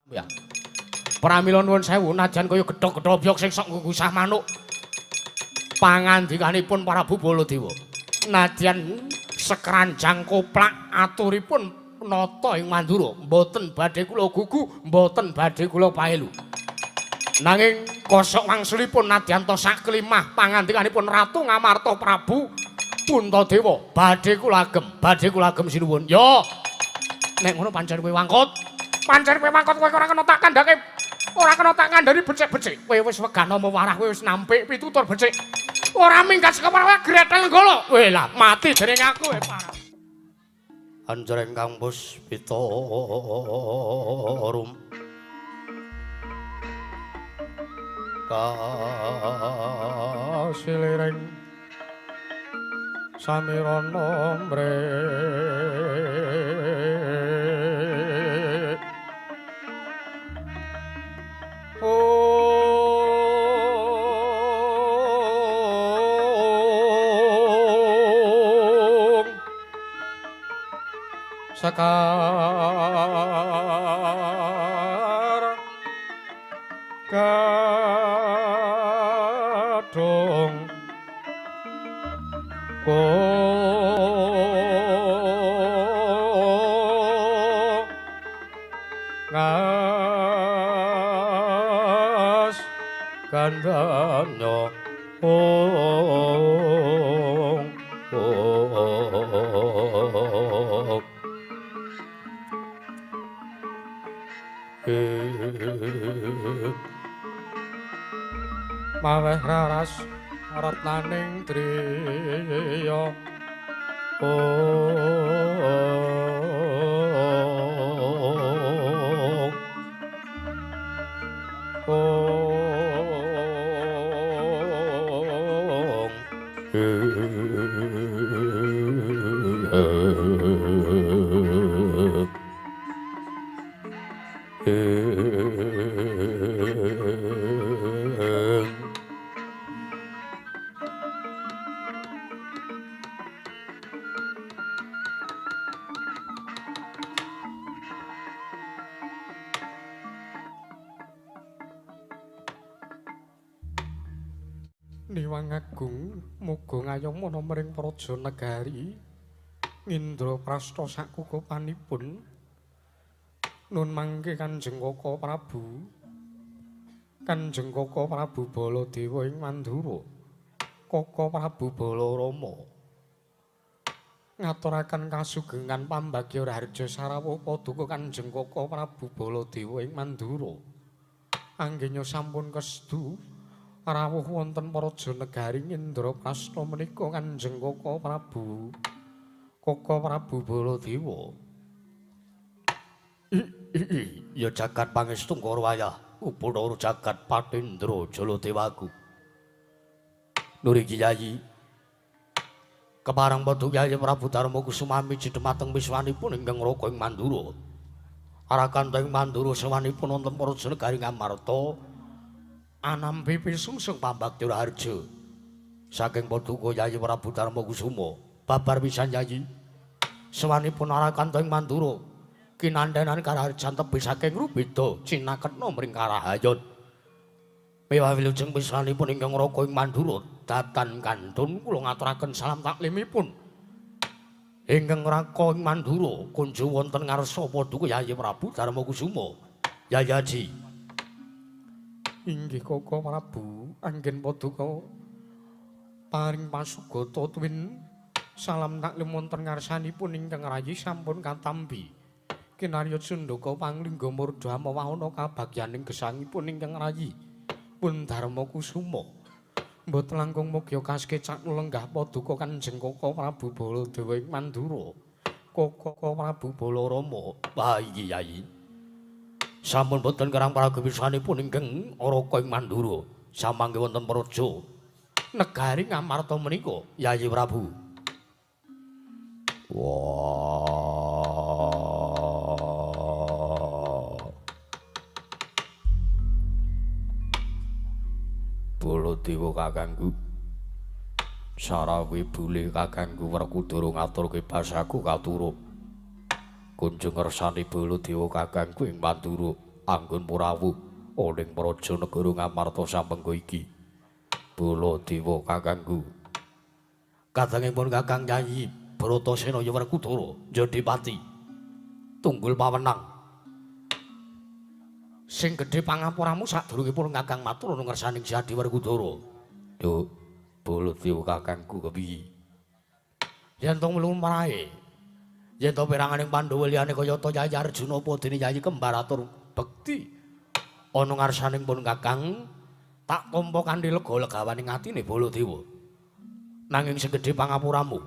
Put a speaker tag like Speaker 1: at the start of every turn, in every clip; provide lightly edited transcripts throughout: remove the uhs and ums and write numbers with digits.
Speaker 1: Ya. Pramila nuwun sewu najan kaya gedhog-gedhobyok sing sok nggusah manuk. Pangandikanipun Prabu Baladewa. Nadyan sekranjang koplak aturipun nata ing Mandura, mboten badhe kula gugu, mboten badhe kula paelu. Nanging kosok wangsulipun nadyanto saklimah pangandikanipun Ratu Ngamarta Prabu Puntadewa badhe kula agem sinuwun. Yo. Nek ngono pancen kowe wangkut. Pancen kowe mangkot kowe ora kena tak kandhake. Ora kena tak kandhani becik-becik. Kowe wis wegana mewarah kowe wis nampik pitutur becik. Ora minggat saka parawe gretel nggolo. Weh lah mati dening aku parah. Anjreng Kang Puspita rum. Kasilireng samirana mre Sakar kadung ngas gandanya maweh raras ratnaning driya Niwang Agung muga ngayomana mring praja negari ngindra prasta sakukupanipun nun mangke Kanjeng Kaka Prabu Baladewa ing Mandura Kaka Prabu Balarama ngaturaken kasugengan pambagya harja sarawuh paduka Kanjeng Kaka Prabu Baladewa ing Mandura anggenya sampun kestu rawuh wonten praja negari Indraprasta menika Kanjeng Kaka Prabu Baladewa. Ya jagat pangestu Karwayah upara jagat Patindra Jaladewaku. Nuri Kyai keparang padu Kyai Prabu Darma Kusuma miji dhumateng wiswanipun ingkang raka ing Mandura. Arakanta ing Mandura sawanipun wonten praja negari Ngamarta anampi pisungsung pambagya harja saking paduka Kyai Prabu Darma Kusuma babar pisan Kyai sawanipun arakanta ing Mandura kinandhenan karaharjan tebih saking Rubeda cinaketna mring Karahayon miwah wilujeng pisanipun ingkang raka ing Mandura datan kantun kula ngaturaken salam taklimipun ingkang raka ing Mandura kunjuk wonten ngarsa paduka Kyai Prabu Darma Kusuma Yayaji. Inggih Kaka Prabu, anggen paduka paring pasugata tuwin salam taklim wonten ngarsanipun ingkang rayi sampun katampi. Kinarya Sundaka panglingga murda mawana kabagyaning gesangipun ingkang rayi pun Darma Kusuma. Mboten langkung mugya kaskecak lenggah paduka Kanjeng Kaka Prabu Baladewa ing Mandura. Kaka Prabu Balarama. Wah iki Yai. Sampun boten kerang pragebisanipun ingkang raka ing Mandura samangke wonten praja negari Ngamarta menika Yayi Prabu. Wah. Baladewa kakangku. Sarawi bule kakangku Werkudara ngaturke basaku katurut. Kunjung ngersani Baladewa kakangku ing Mandura anggun Purawu oning praja negara Ngamarta samengko iki. Baladewa kakangku. Kadangipun Kakang Yayi Bratasena Werkudara Jodipati. Tunggul pawenang. Sing gedhe pangapuramu sadurungipun Kakang matur nuwun ngersaning Sadi Werkudara. Duk, Baladewa kakangku kepiye? Yen to mlumur marahe. Yen to peranganing Pandhawa liyane kaya ta Yayi Arjuna apa dene Yayi kembar atur bekti ana ngarsaning pun Kakang tak tampa kanthi lega-legawaning atine Baladewa. Nanging sing gedhe pangapuramu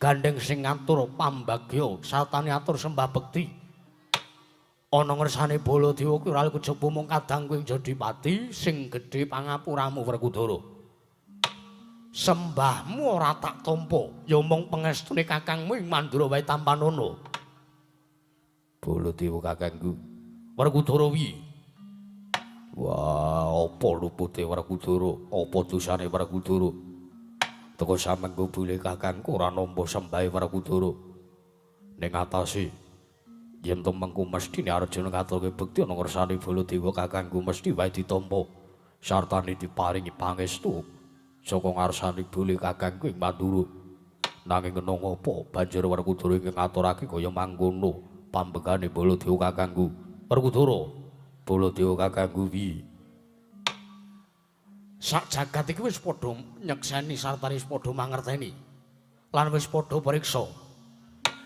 Speaker 1: gandeng sing ngatur pambagya satane atur sembah bekti ana ngersane Baladewa kuwi ora kejaba mung kadang kowe Jodipati sing gedhe pangapuramu Werkudara. Sembahmu ora tak tampa ya mung pangestune kakangmu ing Mandura wae Tampanono. Baladewa kakangku Werkudara piye? Wah, apa lupute Werkudara? Apa dosane Werkudara? Teka samengko bule kakangku ora nampa sembahe Werkudara. Ning atase yen to mengko mestine Arjuna ngatulke bekti ana ngersane Baladewa kakangku mesti wae ditampa sartane diparingi pangestu saka ngarsane bule kakangku ing Mandura. Nanging kena ngapa banjur Werkudara ing ngaturake kaya mangkono pambekane Baladewa kakangku. Werkudara Baladewa kakangku piye? Sak jagat iki wis padha nyekseni sartane wis padha mangerteni. Lan wis padha priksa.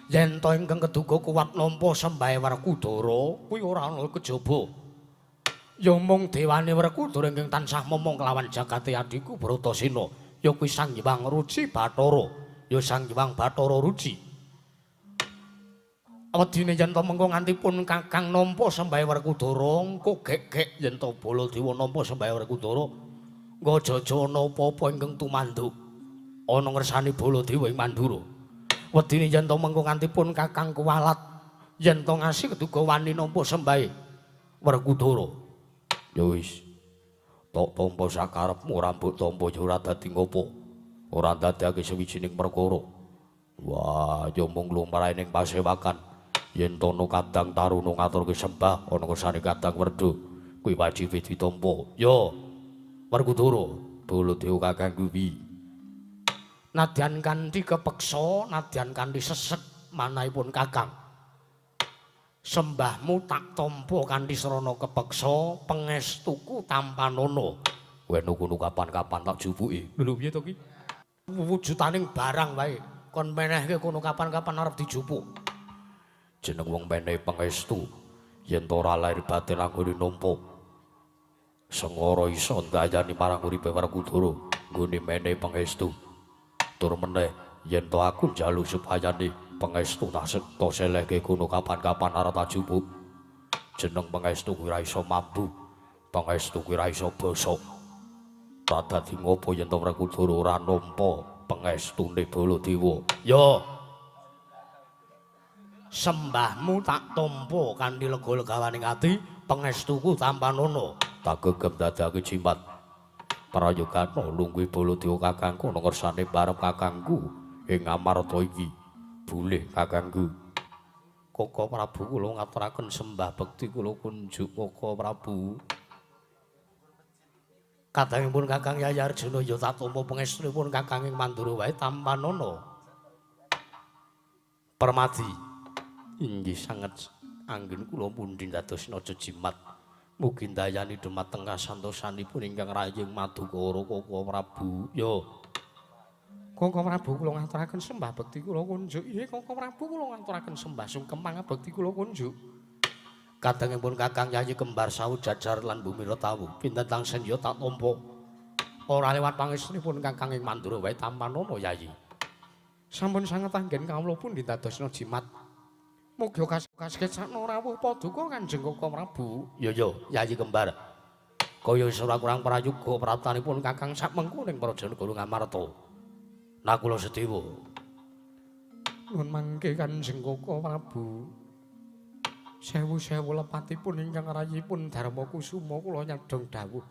Speaker 1: Yen to ingkang keduga kuwat nampa sembahe Werkudara kuwi ora ana kejaba. Ya mung dewane Werkudara ingkang tansah momong kelawan jagate adhiku Bratasena, ya kuwi Sang Hyang Ruci Bathara, ya Sang Hyang Bathara Ruci. Wedine yen to mengko nganti pun Kakang nampa sembahe Werkudara, engko gek-gek yen to Baladewa nampa sembahe Werkudara, engko jaja ana apa-apa ingkang tumanduk ana ngersane Baladewa ing Mandura. Wedine yen to mengko nganti pun Kakang kuwalat, yen to ngasih keduga wani nampa sembahe Werkudara. Ya wis, tok tampa sakarepmu ora mbok tampa ya ora dadi ngopo. Ora dadekake sawijining perkara. Wah, ya mung lumrahe ning pasewakan. Yen tono kadang taruna ngaturke sembah ana kersane kadang werda kuwi wajibe ditampa. Ya, Werkudara, Baladewa kakangku piye? Nadyan kanthi kepeksa, nadyan kanthi sesek manahipun Kakang. Sembahmu tak tampa kanthi srana kepeksa, pangestuku Tampanono. Kowe nuku kapan-kapan tak jupuki. Lho piye to ki? Wujutaning barang wae kon menehke kono kapan-kapan arep dijupuk. Jeneng wong menehi pangestu yen to ora lair batin anggone nampa sengara isa ndayani marang uripe Werkudara nggone menehi pangestu. Tur meneh yen to aku njaluk supayane pangestu tak sekta selehke kono kapan-kapan arep tak jupuk. Jeneng pangestu kuwi ora iso mambu, pangestu kuwi ora iso basa. Tak dadi ngopo yen to Werkudara ora nampa pangestune Baladewa. Ya, sembahmu tak tampa kanthi lega-legawaning ati, pangestuku Tampanono. Tak gegem dadake jimat prayogana lungguhe Baladewa kakangku ana ngersane barep kakangku ing Ngamarta iki. Bulih kakangku. Koko Prabu kula ngaturaken sembah bekti kula kunjuk Koko Prabu. Kadangipun Kakang Yayi Arjuna ya tak tampa pangestunipun Kakang ing Mandura wae Tampanono. Permadi inggih sanget anggen kula pundi dados naja jimat. Mugi ndayani dhumateng kasantosanipun ingkang rayeng Madukara Koko Prabu. Ya. Koko Prabu kula ngaturaken sembah bekti kula kunjuk. Nggih Koko Prabu kula ngaturaken sembah sungkem pangabekti kula kunjuk. Kadangipun Kakang Yayi kembar sawu jajar lan bumi retawu. Pinten tangsen ya tak tampa. Ora lewat pangestunipun Kakang ing Mandura wae Tampanono Yayi. Sampun sanget anggen kawula pundi dadosna jimat. Mugi kasukesana rawuh paduka Kanjeng Koko Prabu. Ya Yayi kembar. Kaya wis ora kurang prayoga pratanipun Kakang sakmengko ning Praja Negara Ngamarta. Nah kula sedewa. Nuwun mangke Kanjeng Koko Prabu. Sewu-sewu lepatipun ingkang rayipun Darma Kusuma kula nyadong dawuh.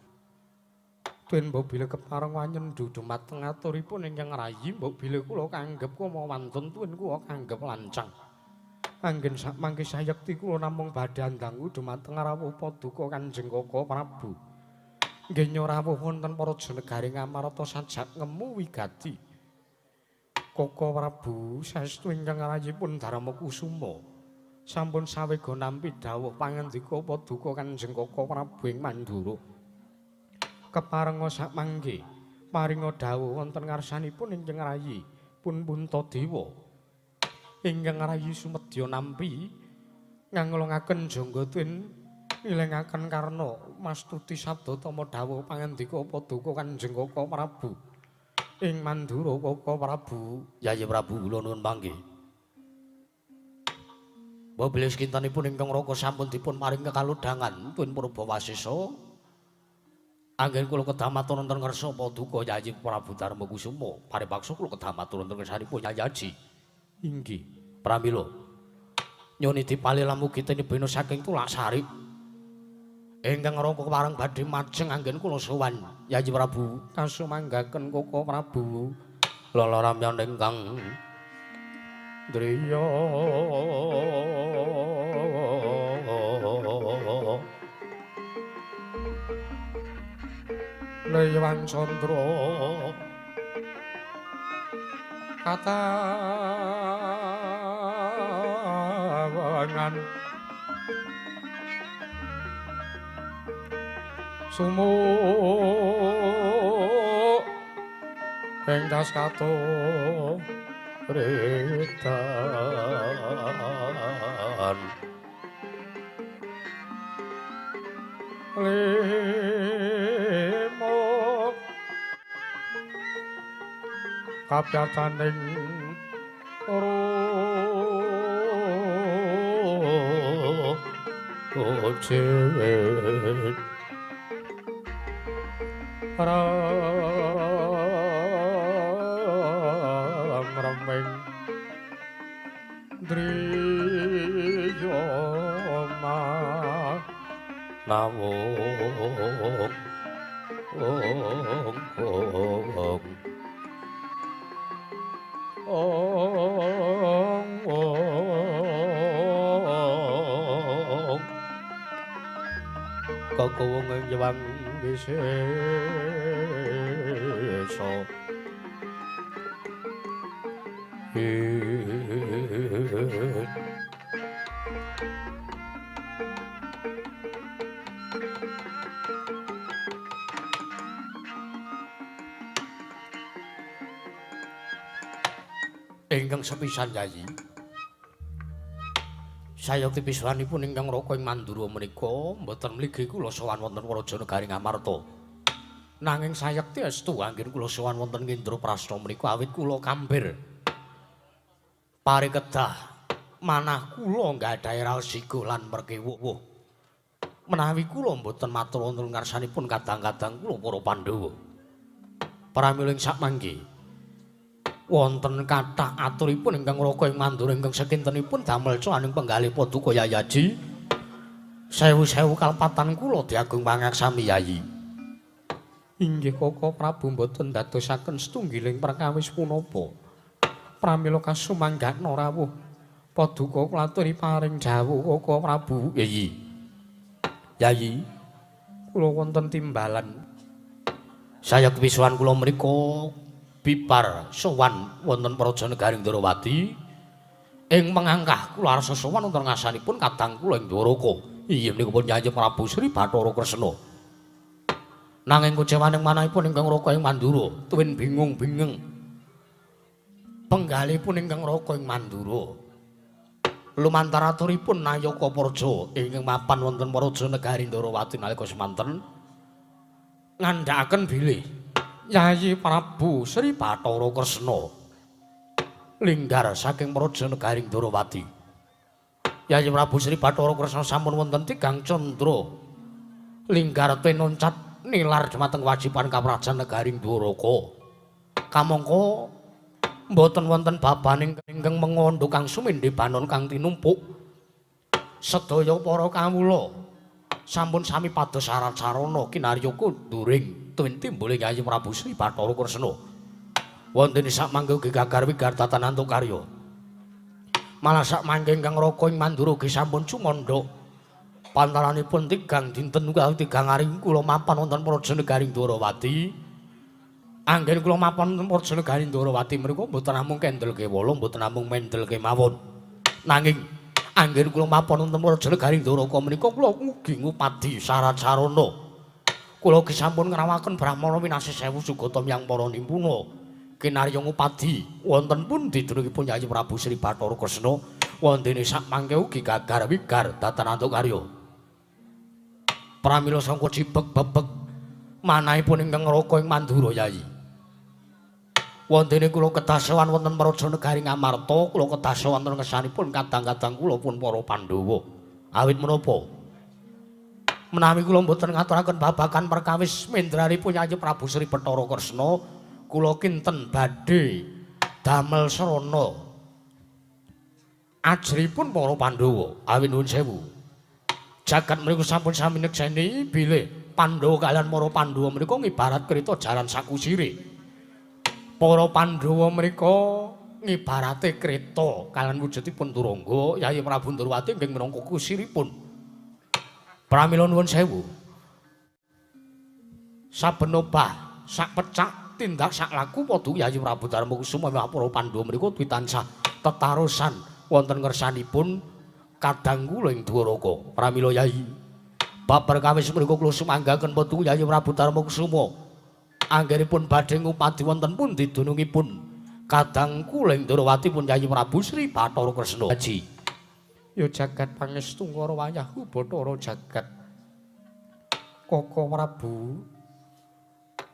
Speaker 1: Tuwin mbok bilih kepareng wanyendu dhumateng aturipun ingkang rayi mbok bilih kula kanggep kama wantun tuwin kula kanggep lancang. Anggen sakmangke sayekti kula namung badhe andangu dumateng rawuh paduka Kanjeng Koko Prabu. Nggih nyorawuh wonten para Janagaring amarta sajak ngemu wigati. Koko Prabu saestu ingkang rayipun Darma Kusuma. Sampun sawega nampi dawuh pangandika paduka Kanjeng Koko Prabu ing Mandura. Keparenga sakmangke paringa dawuh wonten ngarsanipun ingkang rayi pun Puntadewa. Ingkang rayi sumedya nampi nganglongaken jangga tuwin ngilingaken karna mastuti sabda tama dawuh pangandika paduka Kanjeng Koko Prabu ing Mandura. Koko Prabu, Yayi Prabu kula nuwun panggih. Bobelis kintanipun ingkang raka sampun dipun maring kekaludhangan tuwin Purbawasesa. Anggen kula kedah matur wonten ngarsa paduka Yayi Prabu Darma Kusuma. Paripaksa kula kedah matur wonten ngarsanipun Yayi Aji. Inggih, pramila. Nyoni dipali lamugi tinibena saking Tulasari. Ingkang raka pareng badhe majeng anggen kula sowan Yayi Prabu kasumanggaken Koko Prabu. Lalaramyan ingkang driya. Lewang Candra katawangan sumuk ing das kato redan lemok kapyataning ojek rameng driya manawung kakawung ing Hyang Wisesa ingkang sepisan Yayi. Sayekti piswanipun ingkang raka ing Mandura menika mboten mligi kula sowan wonten para Janagaring Amarta. Nanging sayekti estu anggen kula sowan wonten Indraprasta menika awit kula kambir. Parikedah manah kula nggadahi raosiga lan merkewuh. Menawi kula mboten matur wonten ngarsanipun kadang-kadang kula para Pandhawa. Pramila ing sakmangke wonten kathah aturipun ingkang raka ing Mandura ingkang sekintenipun damel coaning penggalih paduka Yayi Aji. Sewu-sewu kalpatan kula diagung pangaksami Yayi. Inggih Koko Prabu mboten dadosaken setunggiling perkawis punapa. Pramila kasumanggakna rawuh paduka kula aturi paring dawuh Koko Prabu. Yayi. Yayi, kula wonten timbalan. Sayekti pisuhan kula menika bipar sowan wonten para Janagaring Dwarawati ing mengangkah kula arsa sowan wonten ngasanipun kadang kula ing Dwaraka. Inggih menika pun Yayi Prabu Sri Bathara Kresna. Nanging kucewaning manahipun ingkang raka ing Mandura tuwin bingung-bingeng. Penggalipun ingkang raka ing Mandura lumantar aturipun Nayaka Praja ingkang mapan wonten para Janagaring Dwarawati nalika semanten ngandhakaken bilih Yayi Prabu Sri Bathara Kresna linggar saking para Janagaring Dwarawati. Yayi Prabu Sri Bathara Kresna sampun wonten tigang candra linggar pinuncat nilar dhumateng wajiban kaprajan Nagaring Dwaraka. Kamangka mboten wonten babaning ingkang mengandha kang sumindhe banon kang tinumpuk. Sedaya para kawula sampun sami pados sarat-sarana kinarya kunduring tuwin timbuling Yayi Prabu Sri Bathara Kresna. Wonten sak mangke ugi gagar wigar tatanan karya. Malah sak mangke ingkang Raka ing Mandura ugi sampun cumandha. Pantaranipun tigang dinten tigang ari kula mapan wonten Praja Negaring Dwarawati. Anggen kula mapan wonten Praja Negaring Dwarawati mriku mboten namung kendelke wala, mboten namung mendelke mawon. Nanging anggen kula mapan wonten Praja Negaring Dwaraka menika kula ugi ngupadi sarat-sarana. Kula ugi sampun ngrawakaken Brahmana winasih 1000 sugata miyang para nimpuna. Kinarya ngupadi wonten pundi dunungipun Yayi Prabu Sri Bathara Kresna wondene sak mangke ugi gagar wigar datanantuk karya. Pramila sangka cibek bebek manahipun ingkang Raka ing Mandura Yayi. Wondene kula kedah sowan wonten Praja Negaring Amarta, kula kedah sowan wonten ngersanipun kadang-kadang kula pun para Pandhawa. Awit menapa? Menawi kula mboten ngaturaken babagan perkawis mendranipun Yayi Prabu Sri Bathara Kresna, kula kinten badhe damel srana ajripun para Pandhawa. Awit nuwun sewu. Jagat mriku sampun sami nekseni bilih Pandhawa kaliyan para Pandhawa menika ngibarat kreta jalan sakusire. Para Pandhawa menika ngibarate kreta kaliyan wujudipun turangga Yayi Prabu Ndrawati inggih minangka kusiripun. Pramila nuwun sewu. Saben obah, sak pecak, tindak sak laku padha Yayi Prabu Darmakusuma para Pandhawa menika duwi tansah tetarusan wonten ngersanipun kadang kula ing Dwaraka. Pramila Yayi, bab perkawis menika kula sumanggaken patuhu Yayi Prabu Darmakusuma anggenipun badhe ngupadi wonten pundi dunungipun kadang kula ing Dwarawati pun Yayi Prabu Sri Bathara Kresna. Haji ya jagat pangestu ngara wayahku Bathara jagat. Koko Prabu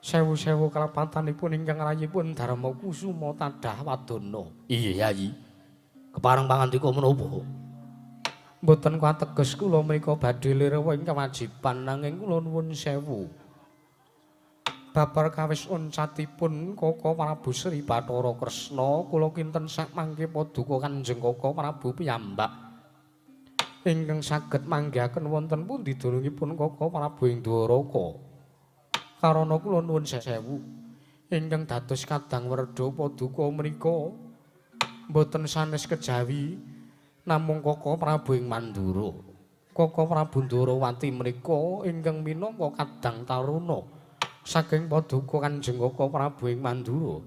Speaker 1: sewu-sewu kalepatanipun ingkang rayipun Darmakusuma tadah wadana. Iya Yayi. Kepareng pangandika menapa? Mboten kateges kula menika badhe lirewa ing kewajiban nanging kula nuwun sewu. Bab perkawis uncatipun Koko Prabu Sri Bathara Kresna kula kinten sak mangke paduka Kanjeng Koko Prabu piyambak ingkang saged manggihaken wonten pundi dunungipun Koko Prabu ing Dwaraka. Karana kula nuwun sewu ingkang dados kadang werda paduka menika mboten sanes kejawi namung Koko Prabu ing Mandura. Koko Prabu Ndrawati menika ingkang minangka kadang taruna saking paduka Kanjeng Koko Prabu ing Mandura.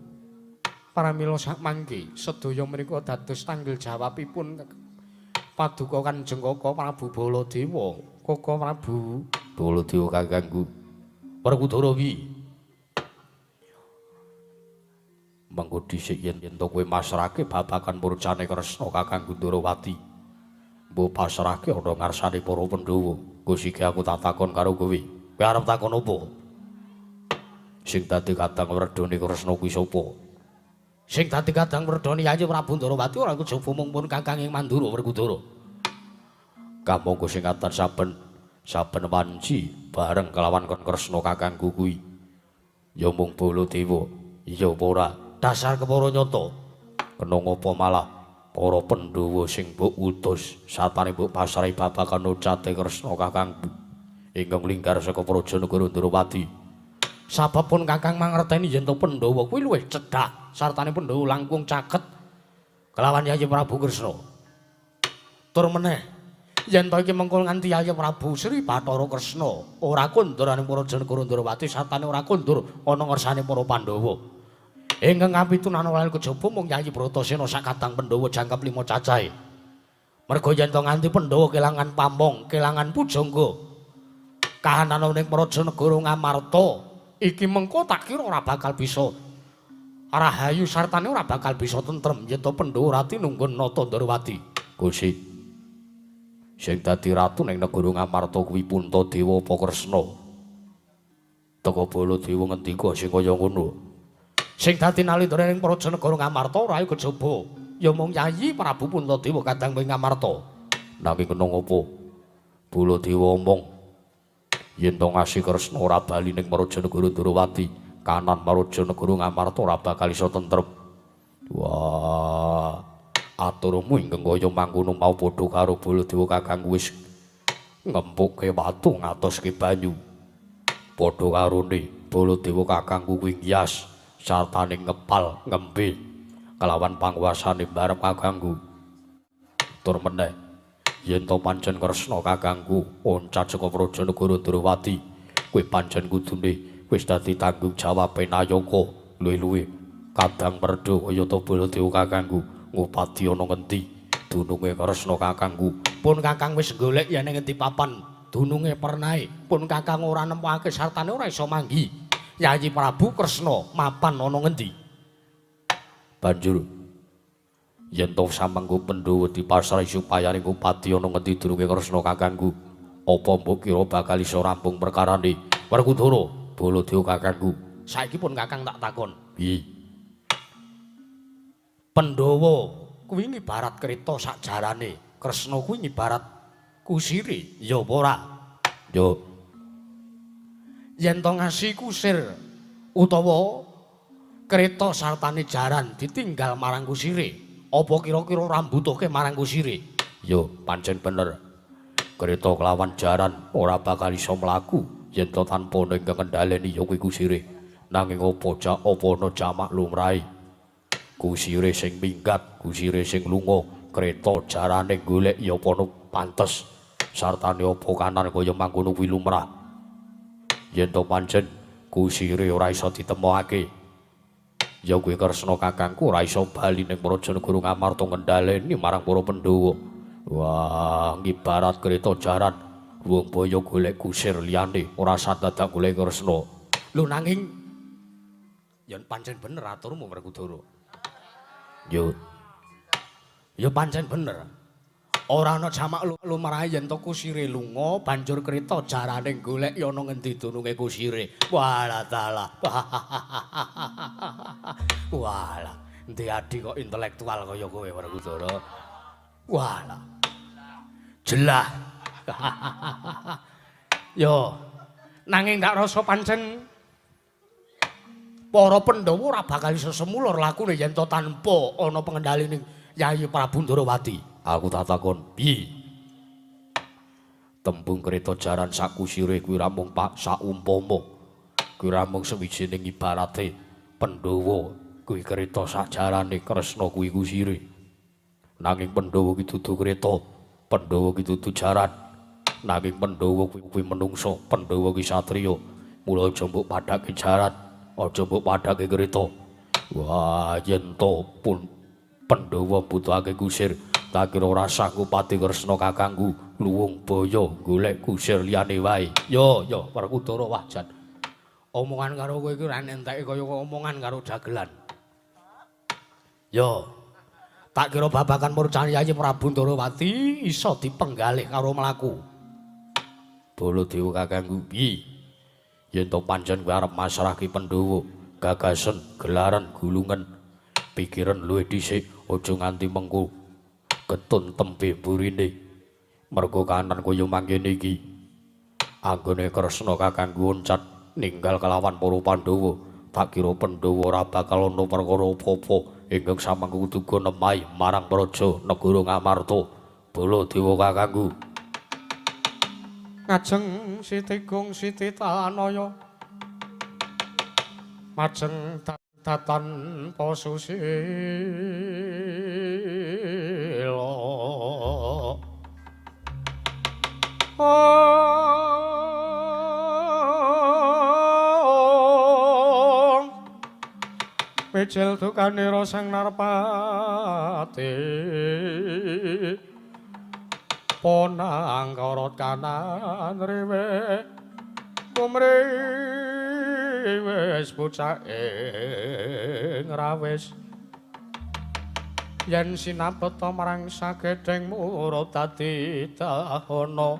Speaker 1: Pramila sakmangke sedaya menika dados tanggel jawabipun paduka Kanjeng Koko Prabu Baladewa. Koko Prabu Baladewa kakangku. Werkudara wi. Mangko dhisik yen to kowe masrahke babagan Murjane Kresna kakangku Ndrawati. Mbok pasrahke ana ngarsane para Pandhawa. Gusti iki aku tak takon karo kowe. Kowe arep takon apa? Sing dadi kadang werdane Kresna kuwi sapa? Sing dadi kadang werdane Yayi Prabu Ndrawati ora kejaba mung pun kakang ing Mandura Werkudara. Kamangka sing katon saben wanci bareng kelawan kon Kresna kakangku kuwi. Ya mung Baladewa. Iya apa ora? Dasar kepara nyata. Kena ngapa malah para Pandhawa sing mbok utus satane mbok pasrahi babagan ucate Kresna kakangku ingkang lingkar saka Praja Negara Ndrawati. Sabab pun kakang mangerteni yen to Pandhawa kuwi luwih cedhak sartane Pandhawa langkung caket kelawan Yayi Prabu Kresna. Tur meneh yen to iki mengko nganti Yayi Prabu Sri Bathara Kresna ora kondur ning Praja Negara Ndrawati sartane ora kondur ana ngersane para Pandhawa. Ingkang kapitunan wali kejaba mung Yayi Bratasena sak kadang Pandhawa jangkep 5 cacahe. Merga yen to nganti Pandhawa kelangan pamong, kelangan pujangga. Kahanan ning Praja Negara Ngamarta iki mengko tak kira ora bakal bisa rahayu sartane ora bakal bisa tentrem yen to Pandhawa ora tinunggun nata Ndrawati. Gusti. Sing dadi ratu ning negara Ngamarta kuwi Puntadewa apa Kresna? Teka Baladewa ngendika sing kaya ngono. Sing dadi nalindra ning Praja Negara Ngamarta ora kejaba ya mung Yayi Prabu Puntadewa kadang ing Ngamarta. Nanging kena ngapa? Baladewa omong yen to ngasih Kresna ora bali ning Praja Negara Ndrawati, kanan Praja Negara Ngamarta ora bakal iso tentrem. Wah, aturmu ingkang kaya mangkono mau padha karo Baladewa kakang wis ngempukke watu ngatoske banyu. Padha karone Baladewa kakangku kuwi ngias sartane ngepal ngembe kelawan panguwasane barep kakangku. Tur meneh yen to pancen Kresna kakangku oncat saka Prajanegara Drawati, kowe pancen kudune wis dadi tanggung jawab Nayaka luwih-luwih kadang perdo kaya to Baladewa kakangku ngupati ana ngendi dununge Kresna kakangku. Pun kakang wis golek yen ngendi papan dununge pernae, pun kakang ora nemokake sartane ora iso manggi. Yayi Prabu Kresna mapan ana ngendi? Banjur yen to samengko Pandhawa dipasrahi supaya ning upati ana ngendi durunge Kresna kakangku, apa mbok kira bakal iso rampung perkarane? Werkudara, Baladewa kakangku. Saiki pun kakang tak takon. Piye? Pandhawa kuwi ngibarat kreta sak jarane, Kresna kuwi ngibarat kusire, ya apa ora? Yo. Yen to ngasi kusir utawa kreta sartane jaran ditinggal marang kusire, apa kira-kira rambutuke marang kusire? Yo, pancen bener. Kreta kelawan jaran ora bakal iso mlaku yen to tanpa ning kendhaleni ya kuwi kusire. Nanging apa ana jamak lumrahe. Kusire sing minggat, kusire sing lunga, kreta jarane golek ya apa pantes. Sartane apa kanan kaya mangkono kuwi lumrah. Yen to pancen kusire ora iso ditemokake, ya kuwi Kresna kakangku ora iso bali ning Prajanegara Ngamarta ngendhaleni marang para Pandhawa. Wah, ngibarat kreta jaran wong boyo golek kusir liyane ora sadadak golek Kresna. Lho nanging yen pancen bener aturmu Werkudara. Yo. Ya pancen bener. Ora ana jamak lumrahe yen to kusire lunga banjur kreta jarane golek ya ana ngendi dununge kusire. Walah dalah. Walah, ndek adi kok intelektual kaya kowe Werkudara. Walah. Jelah. Yo. Nanging tak rasa pancen para Pandhawa ora bakal iso semulur lakune yen to tanpa ana pengendhalene Yayi Prabu Ndrawati. Aku tak takon, piye? Tembung kreta jaran sak kusire kuwi ramung pak saumpama. Kuwi ramung sawijining ibarate Pandhawa kuwi kreta sak jarane, Kresna kuwi kusire. Nanging Pandhawa kuwi dudu kreta, Pandhawa kuwi dudu jaran. Nanging Pandhawa kuwi menungsa, Pandhawa kuwi satriya. Mula aja mbok padhake jaran, aja mbok padhake kreta. Wah, yen to pun Pandhawa butuhake kusir, tak kira ora sanggup pati Kresna kakangku luwung baya golek kusir liyane wae. Yo, Werkudara wajan. Omongan karo kowe iki ora enteke kaya omongan karo dagelan. Yo. Tak kira babakan murcane Yayi Prabu Ndrawati iso dipenggalih karo mlaku. Baladewa kakangku, piye? Yen to pancen kowe arep masrahke Pandhawa, gagasan, gelaran, gulungan, pikiran luwih dhisik, aja nganti mengko ketun tembe burine. Mergo kanan kaya mangkene iki. Anggone Kresna kakangku oncat ninggal kelawan para Pandhawa, tak kira Pandhawa ora bakal ana perkara apa-apa ingkang samangku kudu nemahi marang Praja Negara Ngamarta. Baladewa kakangku. Ngajeng Sitigung Sititanaya. Majeng datan posusila. Pecel tukanira sang Narpati ponang korot kanan rewe kumriwes bocah ing rawis yen sinapeta marang sagedheng murad dadi dahana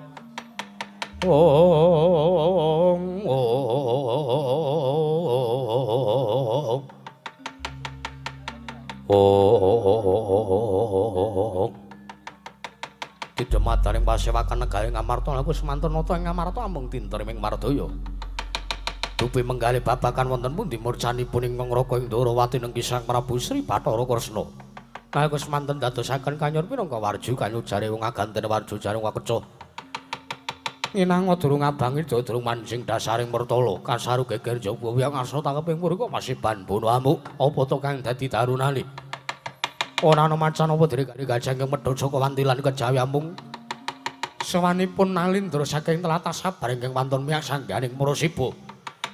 Speaker 1: Didemataring pasewakan negari Ngamarta aku semanten nata ing Ngamarta amung tinter ing Mardaya. Dupi menggali babakan wonten pundi murcanipun ing ngraka ing Ndrawati nenggi Sang Prabu Sri Bathara Kresna. Aku semanten dadosaken kanyor pinangka warju kanyujare wong aganten warju jarung wakeca. Nginang durung abangi durung mancing dasaring mertala kasaru geger jaba wiyang arsa takeping murka masih ban bono amuk apa to kang dadi darunane. Ora ana macan apa diri kari gajah ingkang medhot saka wantilan kejawi amung. Sawanipun nalindra saking tlatah Sabar ingkang wonten miyas sangganing para sibu.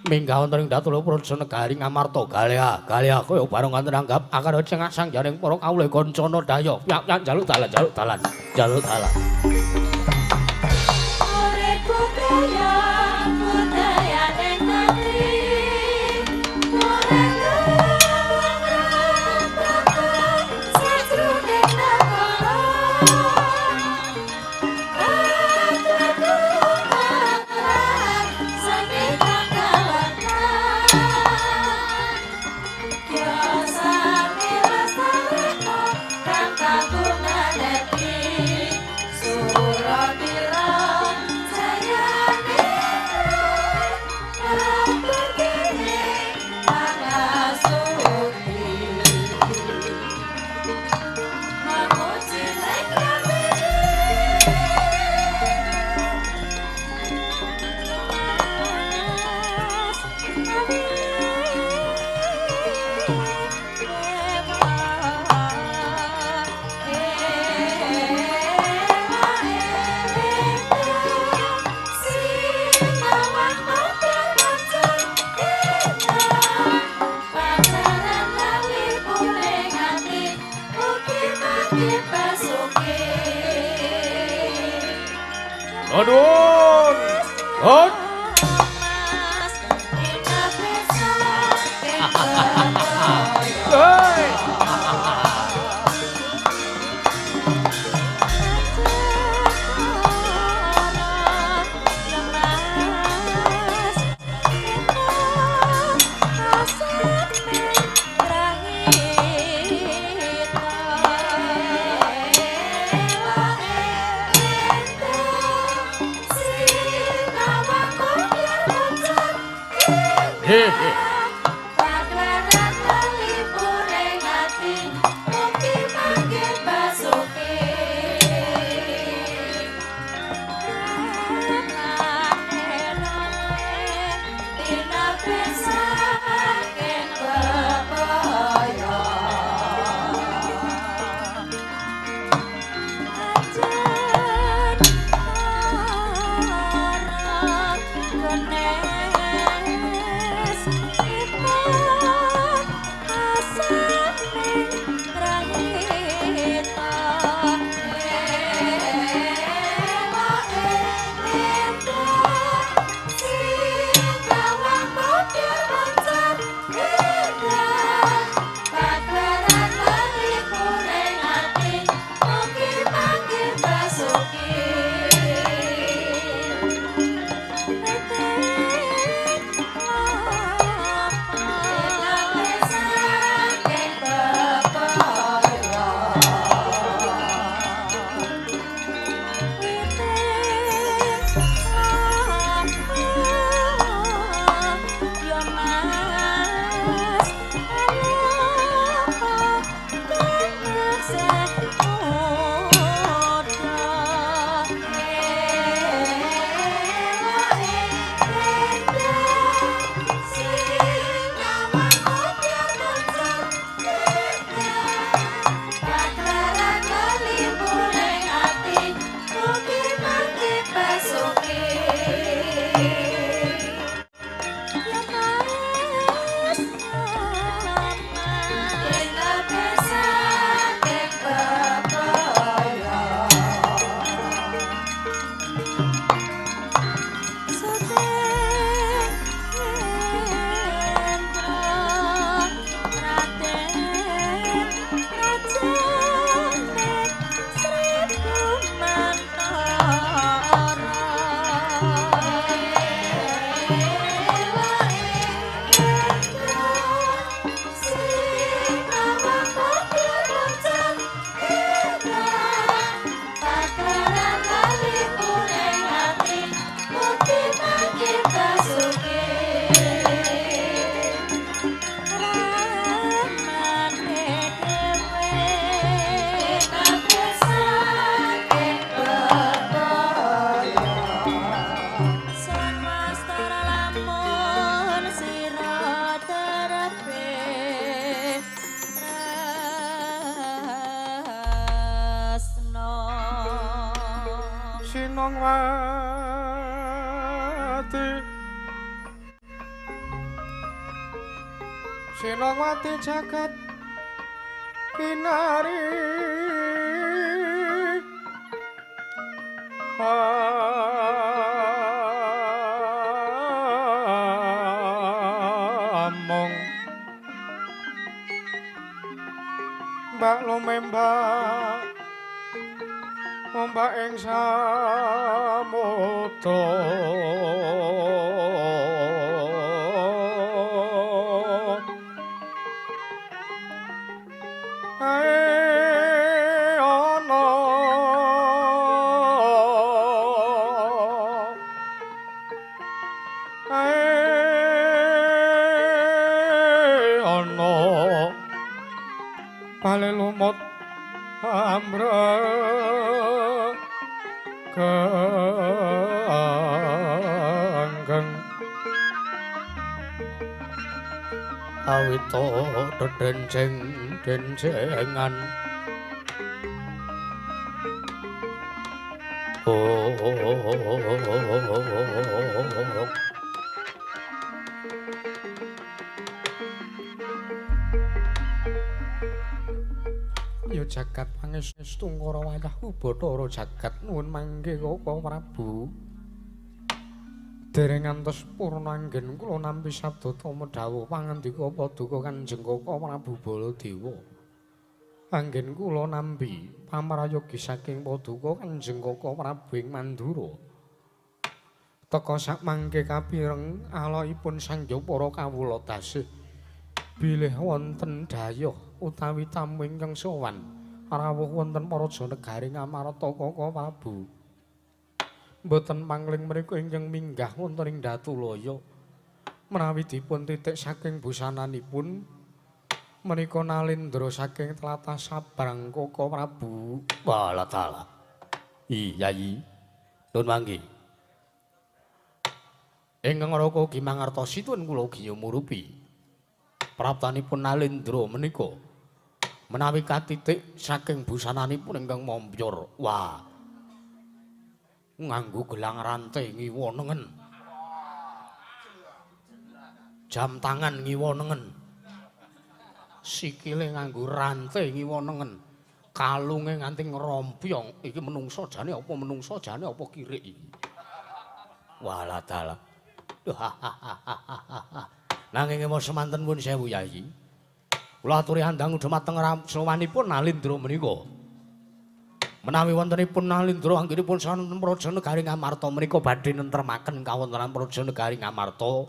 Speaker 1: Minggah wonten ing Datula Praja Negari Ngamarta Galea kaya bareng wonten anggap akara cengak sangganing para kawula kancana daya. Yak jaluk dalan.
Speaker 2: Urip budaya ning negeri
Speaker 1: Aduh. Hot. Hei. Sinawati jagat kinari among mbak lumembah ombak ing samudra Bale lumut amra kanggeng awita dedenjeng-denjengan Ya jagat pangestu ngara wayah Bathara jagat nuwun mangke Koko Prabu. Dereng ngantos purna anggen kula nampi sabda tama dawuh pangandika Paduka Kanjeng Koko Prabu Baladewa. Anggen kula nampi pamrayogi saking Paduka Kanjeng Koko Prabu ing Mandura. Teka sak mangke kapireng alaipun sangjapara kawula tasih bilih wonten dayah utawi tamu ingkang sowan rawuh wonten Paraja Negari Ngamarta Koko Prabu. Mboten mangling mriku ingkang minggah wonten ing Datulaya menawi dipun titik saking busananipun menika nalindra saking tlatah Sabrang Koko Prabu. Walatala. Yayi. Nuwun mangke. Ingkang Raka ugi mangertosi tuwun kula ugi murupi praptanipun Nalindra menika menawi katitik saking busananipun ingkang mompyor. Wah. Nganggo gelang rantai ngiwa nengen. Jam tangan ngiwa nengen. Sikile nganggo rantai ngiwa nengen. Kalunge nganti ngrompyong. Iki menungsa jane apa kirik iki. Walah dalah. Nanging ewa semanten pun sewu Yayi. Kula aturi handang dhumateng sowanipun Nalindra menika. Menawi wontenipun Nalindra anggenipun wonten Praja Negari Ngamarta menika badhe nentremaken kawontenan Praja Negari Ngamarta.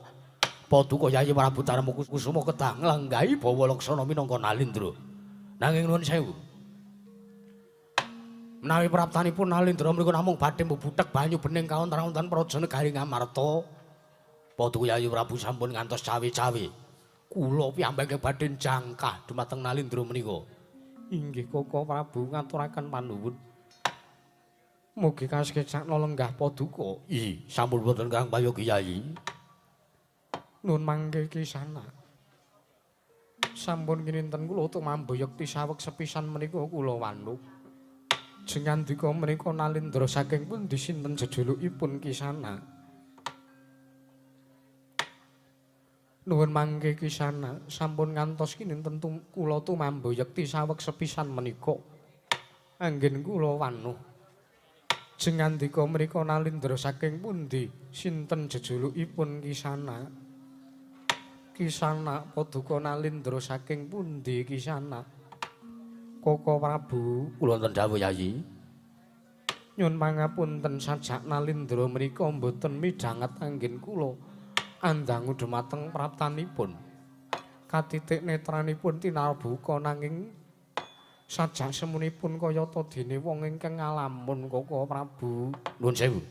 Speaker 1: Paduka Yayi Prabu Darmakusuma kedah nglanggahi bawa laksana minangka Nalindra. Nanging nuwun sewu. Menawi praptanipun Nalindra menika namung badhe mbubutek banyu bening kawontenan Praja Negari Ngamarta. Paduka Yayi Prabu sampun ngantos cawe-cawe. Kula piyambake badhe jangkah dhumateng Nalindra menika. Inggih Koko Prabu ngaturaken panuwun. Mugi kasekecakna lenggah Paduka. Sampun boten Kang Payogi Yayi. Nuwun mangke Kisana. Sampun kinten kula tumambuyekti saweg sepisan menika kula wanu. Jengandika menika Nalindra saking pundi sinten jejulukipun Kisana? Nuwun mangke Kisana, sampun ngantos kinten kula tumambuyekti saweg sepisan menika. Anggen kula wanuh. Jengandika menika Nalindra saking pundi sinten jejulukipun Kisana? Kisana Paduka Nalindra saking pundi Kisana? Koko Prabu, kula wonten dawuh Yayi. Nyuwun pangapunten sajak Nalindra menika mboten midhanget anggen kula. Andangu dhumateng praptanipun. Katitik netranipun tinarbuka nanging sajak semunipun kayata dene wong ingkang ngalamun Koko Prabu. Nuwun sewu.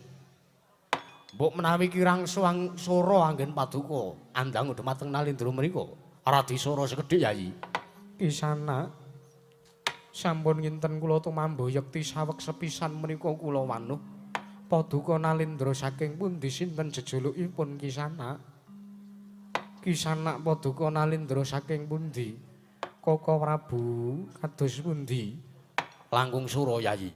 Speaker 1: Mbok menawi kirang sora anggen Paduka andangu dhumateng Nalindra menika radi sora sekedhik Yayi. Kisana sampun nginten kula tumambuyekti saweg sepisan menika kula wanuh. Paduka Nalindra saking pundi sinten jejulukipun Kisana? Kisana Paduka Nalindra saking pundi? Koko Prabu kados pundi? Langkung sura Yayi.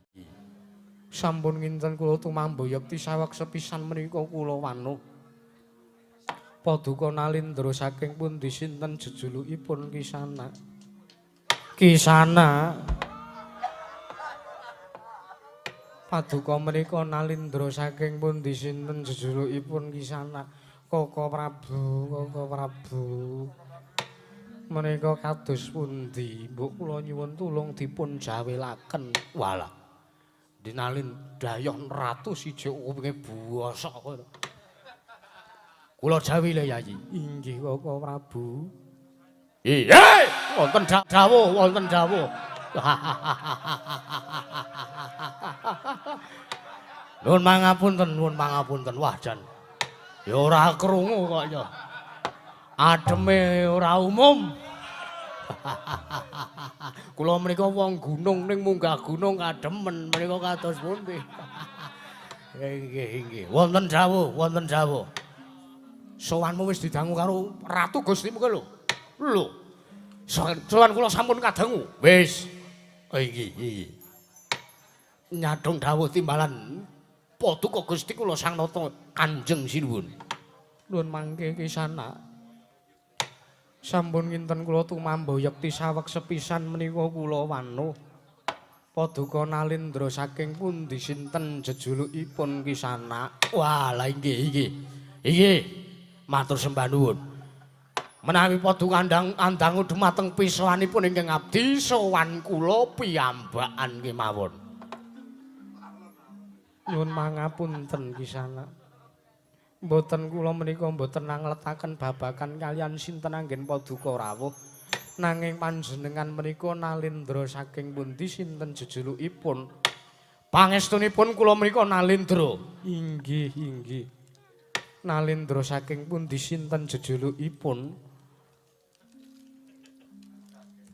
Speaker 1: Sampun nginten kula tumambuyekti saweg sepisan menika kula wanuh. Paduka Nalindra saking pundi sinten jejulukipun Kisana? Kisana. Paduka menika Nalindra saking pundi sinten jejulukipun Kisana? Koko Prabu, Koko Prabu. Menika kados pundi? Mbok kula nyuwun tulung dipun jawelaken. Walah. Dinalin dayon ratu siji kupinge bosok kono. Kula jawile Yayi. Inggih Koko Prabu. Iya, wonten dawuh, wonten dawuh. Nuwun mangapunten, nuwun pangapunten. Wah, jan. Ya ora krungu kok ya. Ademe ora umum. Kula menika wong gunung ning munggah gunung kademen menika kados pundi. Inggih, inggih. Wonten dawuh, wonten dawuh. Sowanmu wis didangu karo ratu Gustimu kuwi lho. Lho. Sowan kula sampun kadangu. Wis. Inggih, inggih. Nyadong dawuh timbalan Paduka Gusti kula Sang Nata Kanjeng Sinuwun. Nuwun mangke Kisana. Sampun nginten kula tumambah yekti saweg sepisan menika kula wanuh. Paduka Nalindra saking pundi sinten jejulukipun Kisana? Walah inggih, inggih. Inggih. Matur sembah nuwun. Menawi Paduka andang dhumateng pisowanipun ingkang abdi sowan kula piyambakan kemawon. Nyuwun mangapunten Kisana. Mboten kula menika mboten nangletaken babakan kalian sinten anggen Paduka rawuh. Nanging panjenengan menika Nalindra saking pundi sinten jejulukipun? Pangestunipun kula menika Nalindra. Inggih, inggih. Nalindra saking pundi sinten jejulukipun?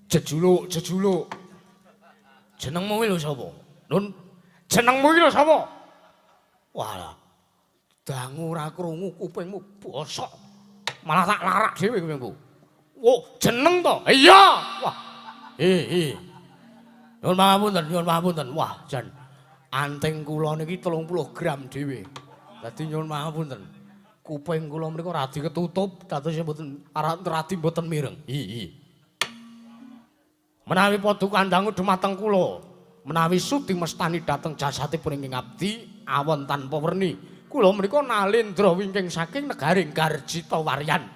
Speaker 1: Jejuluk. Jenengmu iki lho sapa? Nun, jenengmu iki lho sapa? Walah. Dangu ora krungu kupingmu bosok. Malah tak larak dhewe kupingku. Oh, jeneng to? Iya. Wah. Nyuwun pangapunten, nyuwun pangapunten. Wah, jan anting kula niki 30 gram dhewe. Dadi nyuwun pangapunten. Kuping kula mriku radi ketutup, dados mboten radi mboten mireng. Menawi Paduka kandhang dhumateng kula, menawi sudi mestani dhateng jasatipun ingkang abdi awon tanpa werni, kula menika Nalindra wingking saking negaring Garjita Waryan.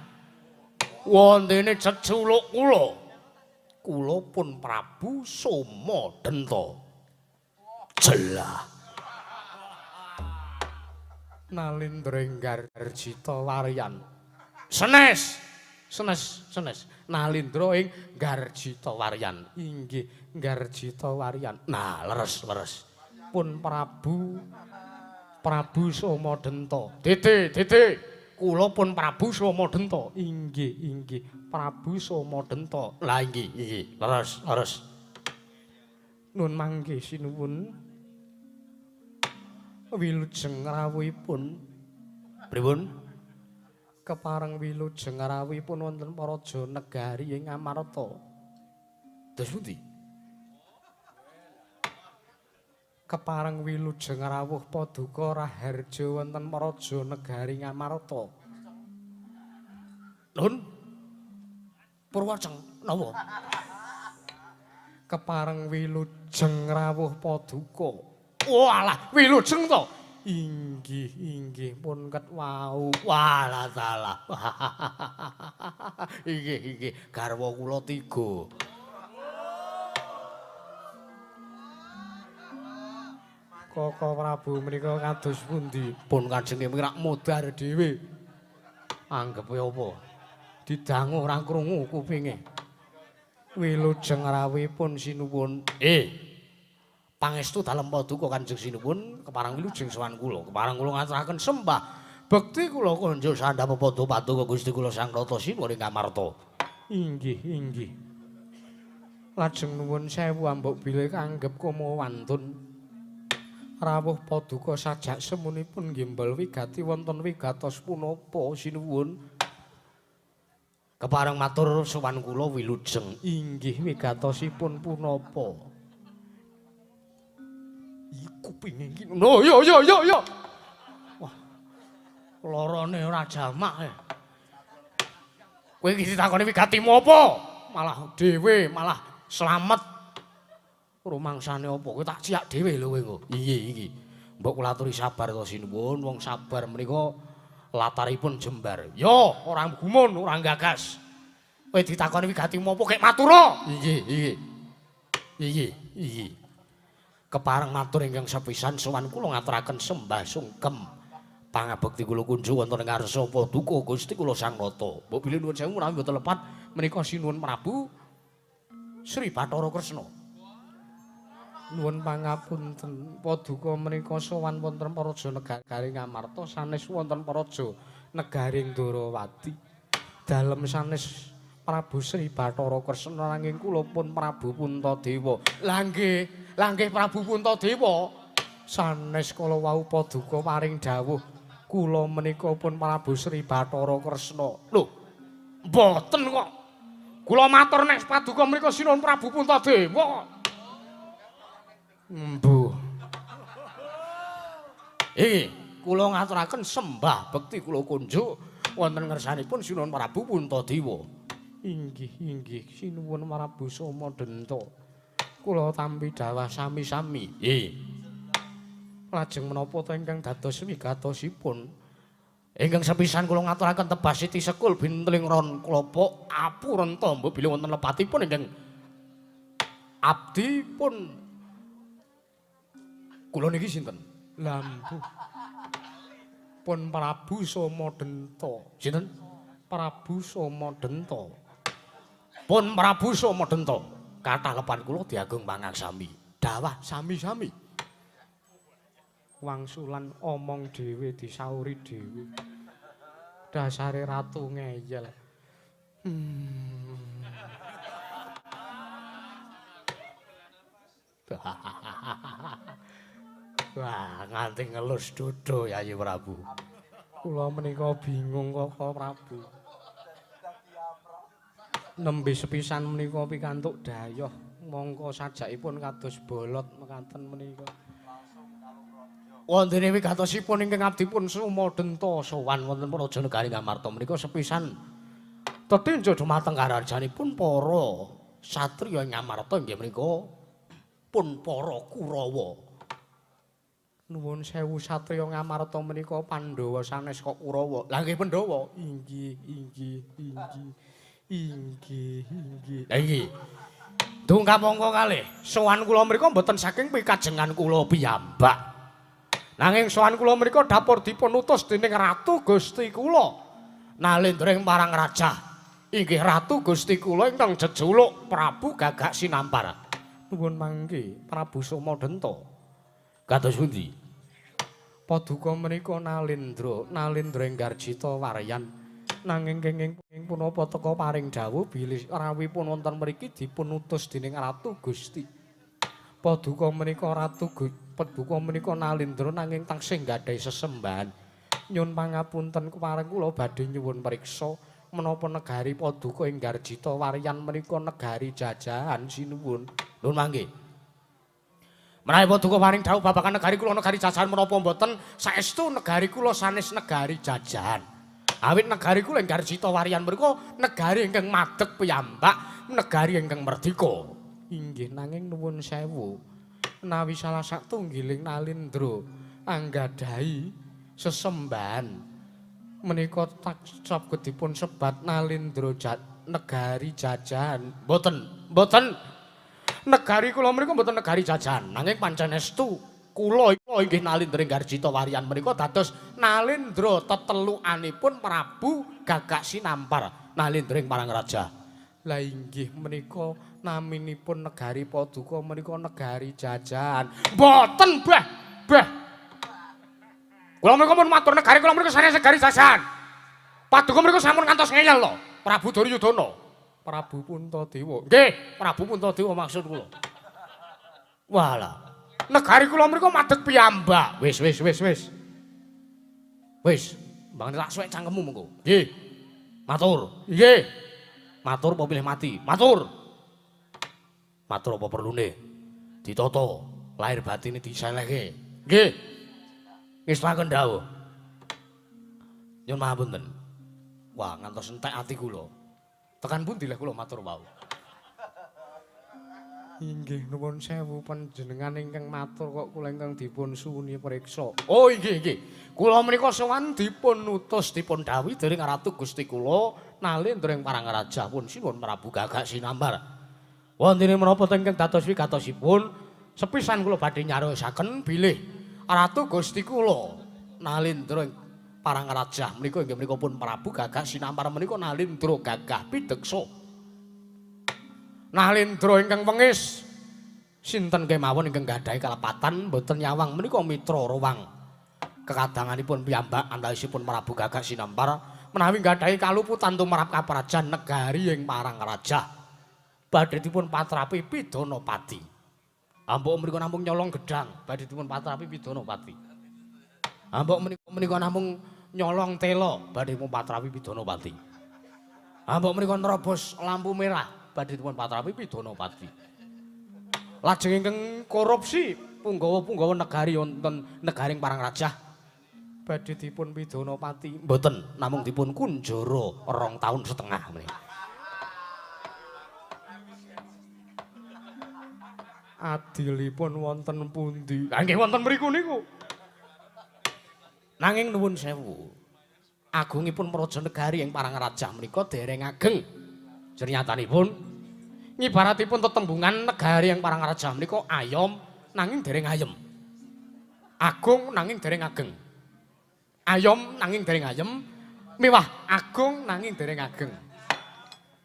Speaker 1: Wontene jejuluk kula pun Prabu Somadenta. Jelah. Nalindra ing Garjita Waryan. Senes. Nalindra ing Garjita Waryan. Inggih, Garjita Waryan. Nah, leres. Pun Prabu Somadenta. Dede. Kula pun Prabu Somadenta. Inggih, Prabu Somadenta. Lah inggih. Leres. Nun mangke sinuwun. Wilujeng rawuhipun. Pripun? Kepareng wilujeng rawuhipun wonten Paraja Negari ing Amarta. Dos pundi? Kepareng wilujeng rawuh Paduka Raharja wonten Paraja Negari Amarta. Nun Purwaceng napa? Kepareng wilujeng rawuh Paduka. Walah, wilujeng to. Inggih pun ket wau. Walah salah. Inggih, garwa kula 3. Koko Prabu menika kados pundi? Pun Kanjeng mirak modar dhewe. Anggepe apa? Didangu ora krungu kupinge. Wilujeng rawuhipun sinuwun. Pangestu dalem Paduka Kanjeng Sinuwun kepareng wilujeng sowan kula. Kepareng kula ngaturaken sembah bekti kula kunjuk sandhap Paduka Gusti kula Sang Nata Sinuwun ing Amarta. Inggih. Lajeng nuwun sewu ambok bilih kanggep kama wantun. Rawuh Paduka sajak semunipun nggembel wigati wonten wigatos punapa sinuwun. Kepareng matur sowan kula wilujeng. Inggih wigatosipun punapa? Kupinge iki. No, yo. Wah. Lorone ora jamak. Kowe iki ditakoni wigatimu apa? Malah dhewe malah slamet. Rumangsane apa? Kowe tak ciak dhewe lho kowe engko. Iki. Mbok kula aturi sabar to sinuwun, wong sabar menika lataripun jembar. Yo, ora gumun, ora gagas. Kowe ditakoni wigatimu apa kek matura. Iki. Kepareng matur ingkang sepisan sowan kula ngaturaken sembah sungkem. Pangabekti kula kunjuk wonten ing ngarsa Paduka Gusti kula Sang Nata. Mbok bilih nuwun sewu menawi mboten lepat menika sinuwun Prabu Sri Bathara Kresna. Nuwun pangapunten Paduka menika sowan wonten Praja Negari Ngamarta sanes wonten Praja Negaring Dwarawati. Dalem sanes Prabu Sri Bathara Kresna nanging kula pun Prabu Puntadewa. Lah nggih Prabu Puntadewa sanes kala wau Paduka paring dawuh kula menika pun Prabu Sri Bathara Kresna. Lho, mboten kok. Kula matur nek Paduka menika sinuwun Prabu Puntadewa. Mbuh. Kula ngaturaken sembah bekti kula kunjuk wonten ngersanipun sinuwun Prabu Puntadewa. Inggih, sinuwun Prabu Somadenta. Kula tampi dawah sami-sami. Lajeng menapa to ingkang dados wigatosipun? Ingkang sepisan kula ngaturaken tebas siti sekul binteling ron klapa apurenta mbok bilih wonten lepatipun ingkang abdi pun kula niki sinten? Lambu. Pun Prabu Somadenta. Sinten? Prabu Somadenta. Pun Prabu Somadenta. Kathah lepan kula diageng pangaksami. Dawah sami-sami. Wangsulan omong dhewe disauri dhewe. Dasare ratu ngeyel. Wah, nganti ngelus dodo Yayi Prabu. Kula menika bingung kok Prabu. Nembe sepisan menika pikantuk dayoh, mongko sajakipun kados bolot mekaten menika. Wonten wigatosipun ingkang abdipun Somadenta sowan wonten Praja Negari Ngamarta menika sepisan tetinja dumateng kararjanipun para satriya Ngamarta inggih menika pun para Kurawa. Nuwun sewu satriya Ngamarta menika Pandhawa sanes kok Kurawa. Lah nggih Pandhawa? Inggih. Lah inggih. Dungkap mongko kalih. Sowan kula mriku mboten saking pikajengan kula piyambak. Nanging sowan kula menika dapur dipun utus dening Ratu Gusti kula Nalendring Parang Raja. Inggih Ratu Gusti kula ingkang jejuluk Prabu Gagak Sinampar. Nuwun mangke Prabu Somadenta. Kados pundi? Paduka menika Nalendra Enggarjita Waryan. Nanging kenging punapa teka paring dawuh bilih rawuhipun wonten mriki dipun utus dening Ratu Gusti. Paduka menika Paduka menika Nalendra nanging taksih nggadhahi sesembahan. Nyuwun pangapunten kepareng kula badhe nyuwun priksa menapa negari Paduka Enggarjita Waryan menika negari jajahan sinuwun. Nuwun mangke. Menawi Paduka paring dawuh babagan negari kula negari jajahan menapa mboten saestu negari kula sanes negari jajahan. Awit negari kula Enggarjita Waryan menika negari ingkang madeg piyambak, negari ingkang merdika. Inggih nanging nuwun sewu. Menawi salah satunggiling Nalendra anggadhahi sesembahan menika sagedipun sebat Nalendra negari jajahan. Mboten. Negari kula menika mboten negari jajahan, nanging pancen estu kula inggih Nalendra Enggarjita Waryan menika dados Nalendra tetelukanipun Prabu Gagak Sinampar Nalendring Parangraja. Lah inggih menika naminipun negari Paduka menika negari jajahan. Mboten, Bah. Kula menika pun matur negari kula menika sanes negari jajahan. Paduka menika sampun kantos ngeyel lho, Prabu Duryudana. Prabu Puntadewa. Nggih, Prabu Puntadewa maksud kula. Walah. Negari kula menika madeg piyambak. Wis. Mbang tak suwek cangkemmu mengko. Nggih. Matur. Nggih. Matur apa pilih mati? Matur. Matur apa perlune? Ditata, lahir batine diselehke. Nggih. Ngestaken dawuh. Nyuwun pangapunten. Wah, ngantos entek ati kula. Tekan pundi lek kula matur wau.
Speaker 3: Inggih nuwun sewu panjenengan ingkang matur kok kula ingkang dipun suwuni priksa.
Speaker 1: Oh inggih. Kula menika sowan dipun utus dipun dawuhi dening Ratu Gusti kula Nalendra ing Parangaraja pun sinuwun Prabu Gagak Sinambar. Wonten menapa ingkang dados wigatosipun sepisan kula badhe nyariosaken bilih Ratu Gusti kula Nalendra ing Parangaraja menika inggih menika pun Prabu Gagak Sinambar menika Nalendra gagah pideksa. Nalendra ingkang wengis sinten kemawon ingkang gadhahi kalepatan boten nyawang menika mitra rowang kekadanganipun piyambak antawisipun Prabu Gagak Sinambar menawi gadhahi kaluputan tumrap kaprajan negari ing Parangaraja badhe dipun patrapi Pidana-pati. Ambok menika namung nyolong gedang badhe dipun patrapi Pidana-pati. Ambok menika namung nyolong tela badhe dipun patrapi Pidana-pati. Ambok menika nerobos lampu merah badhe dipun patrapi Pidana-pati. Lajeng ingkang korupsi punggawa-punggawa negari wonten negaring Parangaraja badhe dipun Pidana-pati. Mboten, namung dipun kunjara 2 taun setengah menika.
Speaker 3: Adilipun wonten pundi?
Speaker 1: Nggih wonten mriku niku. Nanging nuwun sewu. Agungipun praja negari ing Parangaraja menika dereng ageng. Jernyatanipun ngibaratipun tetembungan negari ing Parangaraja menika ayom nanging dereng ayem. Agung nanging dereng ageng. Ayom nanging dereng ayem, mewah agung nanging dereng ageng.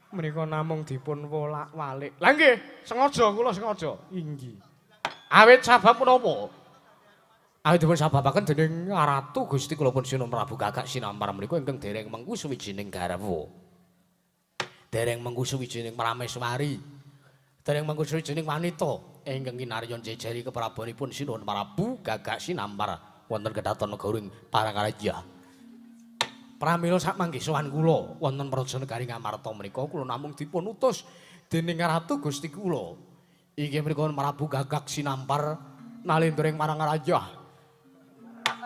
Speaker 3: Menika namung dipun wolak-walik.
Speaker 1: Lah nggih, sengaja kula sengaja.
Speaker 3: Inggih.
Speaker 1: Awit sabab menapa? Awit dipun sababaken dening Ratu Gusti kula pun Sinuwun Prabu Gagak Sinambar menika ingkang dereng mengku suwijining garwa. Dereng mengku suwijining prameswari. Dereng mengku suwijining wanita ingkang kinarya jejeri keprabanipun Sinuwun Prabu Gagak Sinambar wonten kedhaton negara ing Parangaraja. Pramila sakmangke sowan kula wonten praja negari Ngamarta menika kula namung dipun utus dening Ratu Gusti kula. Inggih menika Prabu Gagak Sinambar Nalendra ing Parangaraja.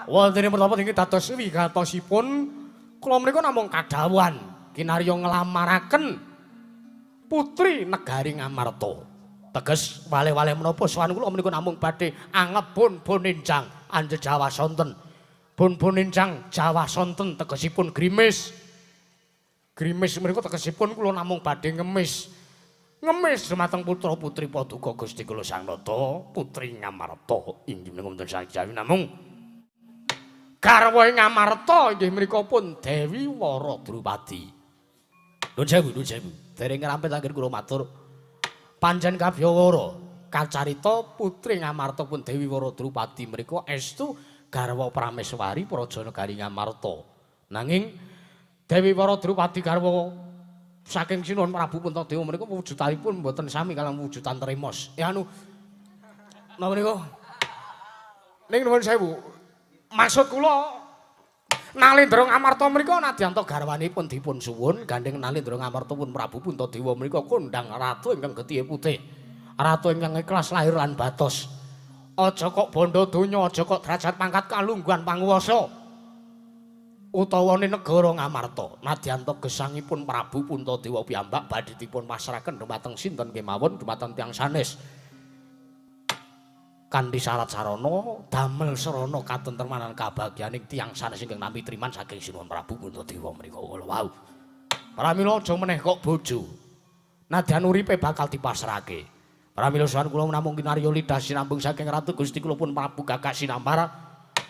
Speaker 1: Wonten menapa inggih dados wigatosipun kula menika namung kadhawuhan kinarya nglamaraken putri negari Ngamarta. Teges wale-wale menapa sowan kula menika namung badhe angebun boninjang anjejawa sonten. Bun-bunincang Jawa sonten tegesipun grimis. Grimis menika tegesipun kula namung badhe ngemis. Ngemis dumateng putra putri Paduka Gusti kula Sang Nata, putri Ngamarta. Inggih menika wonten sajawi namung garwa ing Ngamarta inggih menika pun Dewi Wara Drupadi. Nuwun sewu, nuwun sewu. Dereng rampet anggen kula matur. Panjen kabyawara kacarita putri Ngamarta pun Dewi Wara Drupadi menika estu garwa prameswari praja negari Ngamarta. Nanging Dewi Wara Drupadi garwa saking Sinuwun Prabu Puntadewa menika wujudanipun mboten sami kaliyan wujudan Tremos. Ya anu napa niku? Ning nuwun sewu. Maksud kula Nalendra Ngamarta menika nadyan to garwanipun dipun suwun gandeng Nalendra Ngamarta pun Prabu Puntadewa menika kondang ratu ingkang getih putih. Ratu ingkang ikhlas lahir lan batos. Aja kok bondo donya, aja kok derajat pangkat kalungguhan panguwasa. Utawane negara Ngamarta, nadyan to gesangipun Prabu Puntadewa piyambak badhe dipun pasrahaken dumateng sinten kemawon dumateng tiyang sanes. Kanthi syarat sarana damel sarana katentreman lan kabagyaning tiyang sanes ingkang nampi triman saking Sinuwun Prabu Puntadewa menika wau. Pramila aja meneh kok bojo. Nadyan uripe bakal dipasrahake. Pramila sowan kula namung kinarya lidah sinambung saking Ratu Gusti kula pun Prabu Gagak Sinambar.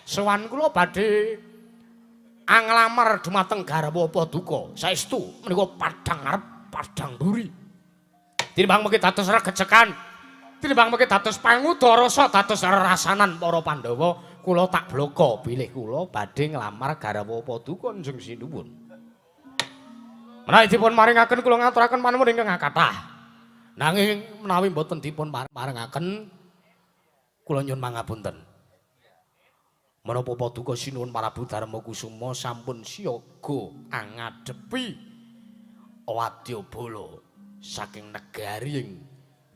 Speaker 1: Sowan kula badhe anglamar dumateng garwa Paduka. Saestu menika padhang arep padhang mburi. Tinimbang mengki dados regecekan, tinimbang mengki dados pangudarasa dados rasanan para Pandhawa, kula tak bloko bilih kula badhe nglamar garwa Paduka njeng sinuwun. Menawi dipun maringaken kula ngaturaken panuwun ingkang kathah. Nanging menawi mboten dipun parengaken kula nyuwun mangapunten. Menapa Paduka Sinuwun Prabu Darmakusuma sampun siaga angadepi wadyabala saking negaring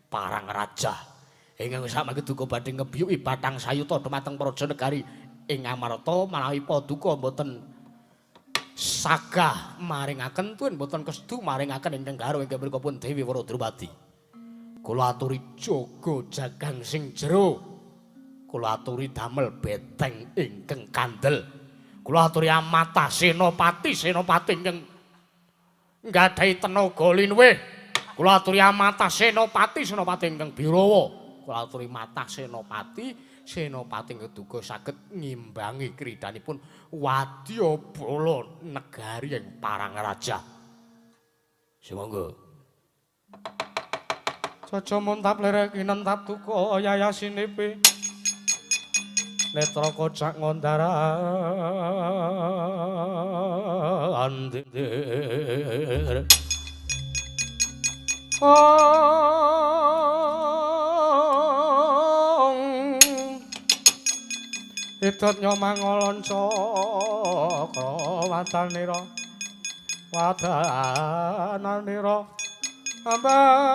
Speaker 1: Parangaraja ingkang samangke duka badhe ngebiyuki bathang sayuta dumateng praja negari ing Ngamarta menawi Paduka mboten sagah maringaken tuwin boten kestu maringaken ingkang garwa inggih menika pun Dewi Wara Drupadi. Kula aturi jaga jagang sing jero. Kula aturi damel beteng ingkang kandel. Kula aturi amatah senopati ingkang nggadahi tenaga linuwih. Kula aturi amatah senopati ingkang Birawa. Kula aturi matah senopati ngeduga saged ngimbangi kridanipun Wadyabala negari ing Parangraja. Sumangga. Caca montap lerek inentap tuko yayasinepe. Netra kocak ngondaran dindir. Idot nyomangolon cakra wadananira ambaranang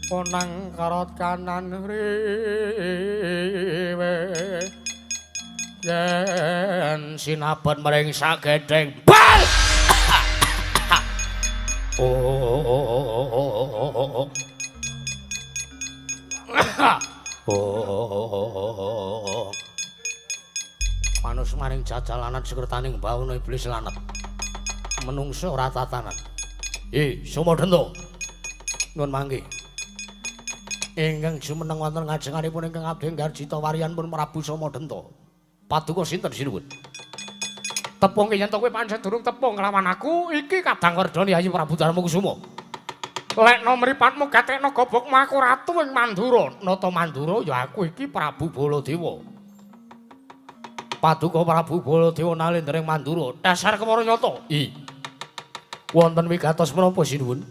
Speaker 1: ponang karot kanan riwe yen sinabet mring sagedheng bal manus maring jajalanan sekretaning bawana iblis lanat menungso ora tatanan. Sumadenta nuwun mangke ingkang jumeneng wonten ngajenganipun ingkang abdi Garjita Waryanipun Prabu Somadenta. Paduka sinten sinuwun? Tepung yen to kowe pancen durung tepung nglawan aku iki kadang werdani Yayi Prabu Darmakusuma. Lekno mripatmu gatekno gobokmu aku ratu ing Mandura. Nata Mandura ya aku iki Prabu Baladewa. Paduka Prabu Baladewa nalendra ing Mandura. Dasar kemara nyata. Wonten wigatos menapa sinuwun?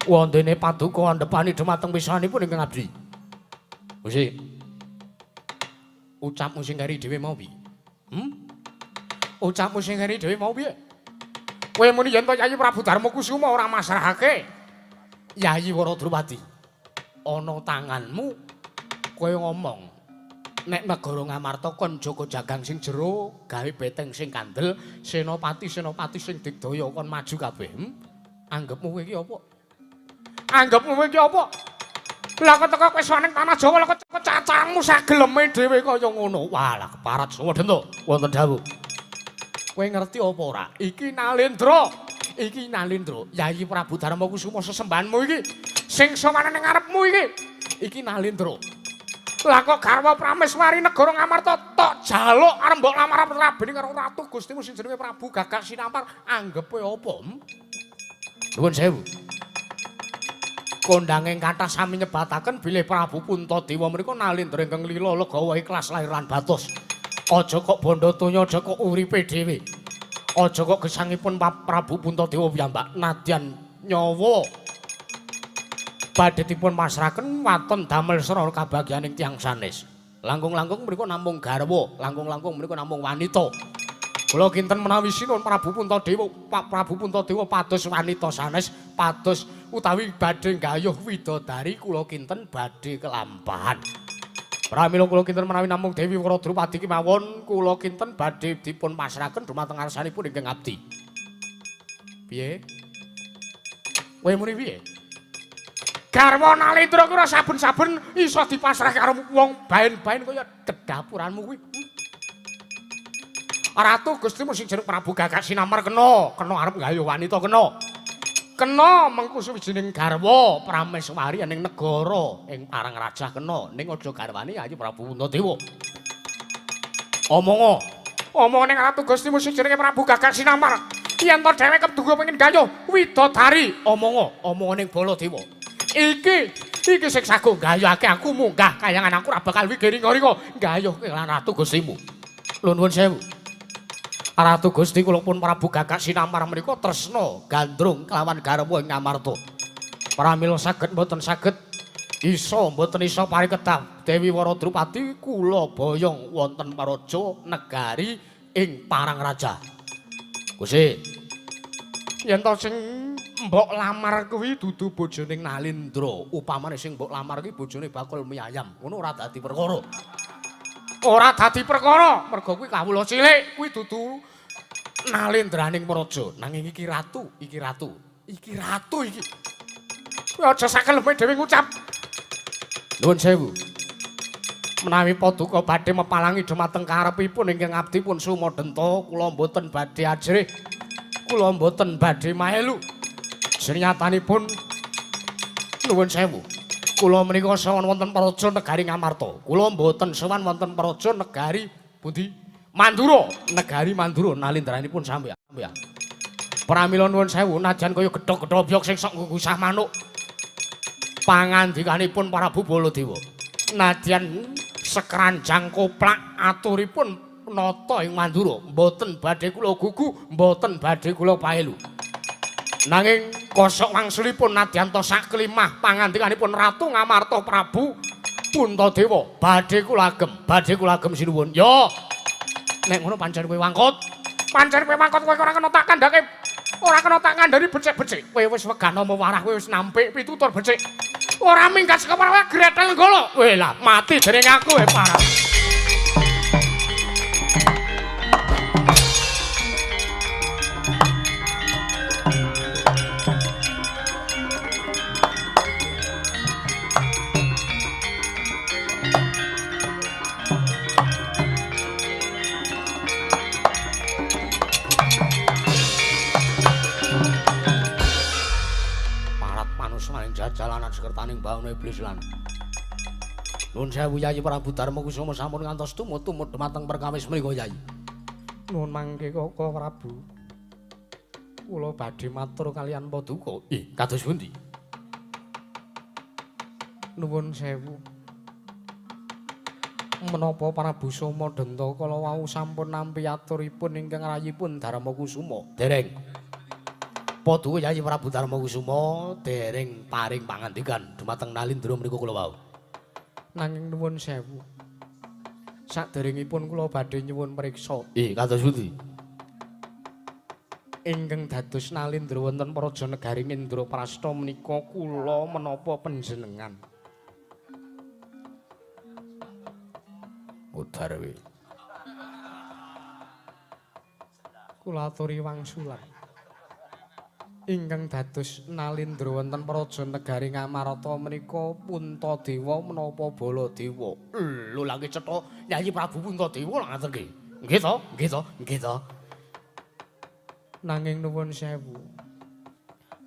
Speaker 1: Wondene paduka andhepani dhumateng pisanipun ingkang abdi. Gusti. Ucapmu sing kari dhewe mau piye? Ucapmu sing kari dhewe mau piye? Kowe muni yen to Yayi Prabu Darmakusuma ora masrahake Yayi Wara Drupadi. Ana tanganmu kowe ngomong nek negara Ngamarta kon jaga jagang sing jero, gawe beteng sing kandel, senopati sing digdaya kon maju kabeh. Anggepmu kowe iki apa? Anggepmu kowe iki apa? Lah kok teko kowe saning tanah Jawa kok cacangmu sageleme dhewe kaya ngono. Walah keparat Sumadenta wonten dawuh. Kowe ngerti apa ora? Iki Nalendra. Iki Nalendra, Yayi Prabu Darmakusuma sesembahanmu iki. Sing sowan ning ngarepmu iki. Iki Nalendra. Lah kok garwa Prameswari negara Ngamarta tok jaluk arep mbok lamar rabene karo ratu Gustimu sing jenenge Prabu Gagak Sinampar, anggepe apa? Nuwun sewu. Kondhanging kathah sami nyebataken bilih Prabu Puntadewa menika Nalendra ingkang lila legawa ikhlas lahir lan batos. Aja kok bondo donya, aja kok uripe dhewe. Aja kok gesangipun Prabu Puntadewa piyambak nadyan nyawa badhe dipun masrahaken waton damel srana kabagyaning tiyang sanes. Langkung-langkung mriku namung garwa, langkung-langkung mriku namung wanita. Kula kinten menawi sinuwun Prabu Puntadewa, Prabu Puntadewa pados wanita sanes, pados utawi badhe nggayuh widodari kula kinten badhe kelampahan. Pramila kula kinten menawi namung Dewi Wara Drupadi kemawon kula kinten badhe dipun masrahaken dumateng ngarsanipun ingkang abdi. Piye? Kowe muni piye? Garwa Nalendra kuwi saben-saben iso dipasrah karo wong baen-baen kaya dedapuranmu kuwi. Ratu Gustimu sing jeneng Prabu Gagak Sinampar kena arep nggayuh wanita kena. Kena mengku suwijining garwa Prameswari ning negara ing Parangraja kena ning aja garwane Yayi Prabu Puntadewa. Omong ning Ratu Gustimu sing jenenge Prabu Gagak Sinampar. Yen to dheweke keduga pengin gayuh widodari, omong ning Baladewa. Iki sing sago gayuhake aku munggah kayangan aku ora bakal wigiri-ngori gayuh lan Ratu Gustimu. Lho nuwun sewu. Ratu Gusti kula pun Prabu Gagak Sinampar menika tresna gandrung kelawan garwa ing Ngamarta. Pramila saged mboten saged mboten iso parikedah Dewi Wara Drupadi kula boyong wonten paraja negari ing Parangraja. Gusti, yen to sing mbok lamar kuwi dudu bojoning Nalendra, upamane sing mbok lamar kuwi bojone bakul mie ayam, ngono ora dadi perkara.
Speaker 3: ora dadi perkara, mergo kuwi kawula cilik, kuwi dudu nalendraning praja, nanging iki ratu, iki ratu. Iki ratu iki. Kuwi aja sakeleme dhewe ngucap. Nuwun sewu. Menawi paduka badhe mepalangi dhumateng karepipun ingkang abdi pun Sumadenta, kula mboten badhe ajrih. Kula mboten badhe maelu. Senyatanipun nuwun sewu. Kula menika sowan wonten praja negari Ngamarta. Kula mboten sowan wonten praja negari pundi? Mandura, negari Mandura nalindranipun sampeyan. Pramila nuwun sewu, najan kaya gedhog-gedhog byok sing sok nggusah manuk. Pangandikanipun Prabu Baladewa. Nadyan sekranjang koplak aturipun nata ing Mandura, mboten badhe kula gugu, mboten badhe kula paelu. Nanging kosok wangsulipun nadyan to sak kelimah pangandikanipun Ratu Ngamarta Prabu Puntadewa, badhe kula agem sinuwun. Yo. Nek ngono pancen kowe wangkut. Pancen kowe wangkut kowe ora kena tak kandhake. Ora kena tak kandhani becik-becik. Kowe wis wegana warah, kowe wis nampik pitutur becik. Ora minggat saka para gretel nggolo. Weh lah mati dening aku parah.
Speaker 1: Jalanan sekertaning bauna iblis lan. Nuwun sewu Yayi Prabu Darma Kusuma sampun ngantos tumut dhumateng perkawis menika Yayi.
Speaker 3: Nuwun mangke Koko Prabu. Kula badhe matur kaliyan paduka.
Speaker 1: Kados pundi?
Speaker 3: Nuwun sewu. Menapa Prabu Sumadenta kala wau sampun nampi aturipun ingkang rayipun Darma Kusuma?
Speaker 1: Dereng. Paduka Yayi Prabu Darma Kusuma dereng paring pangandikan dhumateng Nalindra menika kula wau.
Speaker 3: Nanging nuwun sewu. Saderengipun kula badhe nyuwun priksa.
Speaker 1: Kados pundi?
Speaker 3: Ingkang dados Nalindra wonten praja negari Indraprasta menika kula menapa panjenengan?
Speaker 1: Udarwi.
Speaker 3: Kula aturi wangsulan. Ingkang dados Nalindra wonten praja negari Ngamarta menika Puntadewa menapa Baladewa?
Speaker 1: Lho lha nggih cetha Yayi Prabu Puntadewa lha ngaten nggih. Nggih to? Nggih to? Nggih to?
Speaker 3: Nanging nuwun sewu.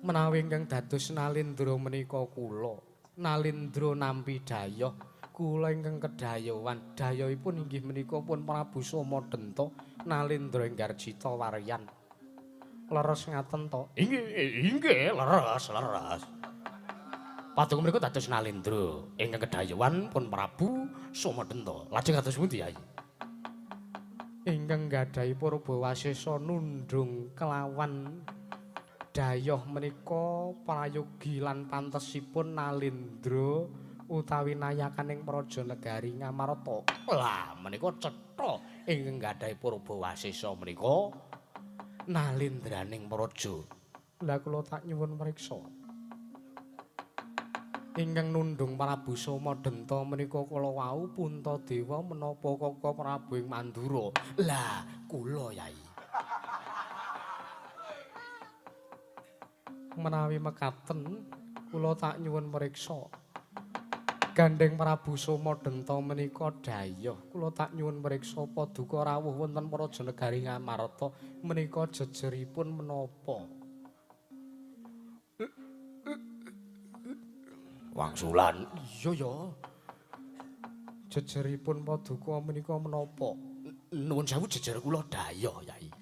Speaker 3: Menawi ingkang dados Nalindra menika kula, Nalindra nampi dayoh, kula ingkang kedayowan. Dayohipun inggih menika pun Prabu Sumadenta, Nalindra Enggarjita Waryan. Leres ngaten to?
Speaker 1: Inggih, leres. Paduka menika dados Nalindra ingkang kedayowan pun Prabu Sumadenta. Lajeng kados pundi Yayi?
Speaker 3: Ingkang gadhahi Purbawasesa nundung kelawan dayoh menika prayogi lan pantesipun Nalindra utawi nayakaning praja negari Ngamarta. Lah menika cetha ingkang gadhahi Purbawasesa menika Nalindraning praja. Lah kula tak nyuwun priksa. Ingkang nundung Prabu Sumadenta menika kula wau Puntadewa menapa Koko Prabu ing Mandura. Lah kula Yayi. Menawi mekaten kula tak nyuwun priksa. Gandeng Prabu Sumadenta menika dayoh. Kula tak nyuwun priksa paduka rawuh wonten praja negari Ngamarta menika jejeripun menapa?
Speaker 1: Wangsulan.
Speaker 3: Iya ya. Jejeripun paduka menika menapa?
Speaker 1: Nuwun sewu jejer kula dayoh Yayi.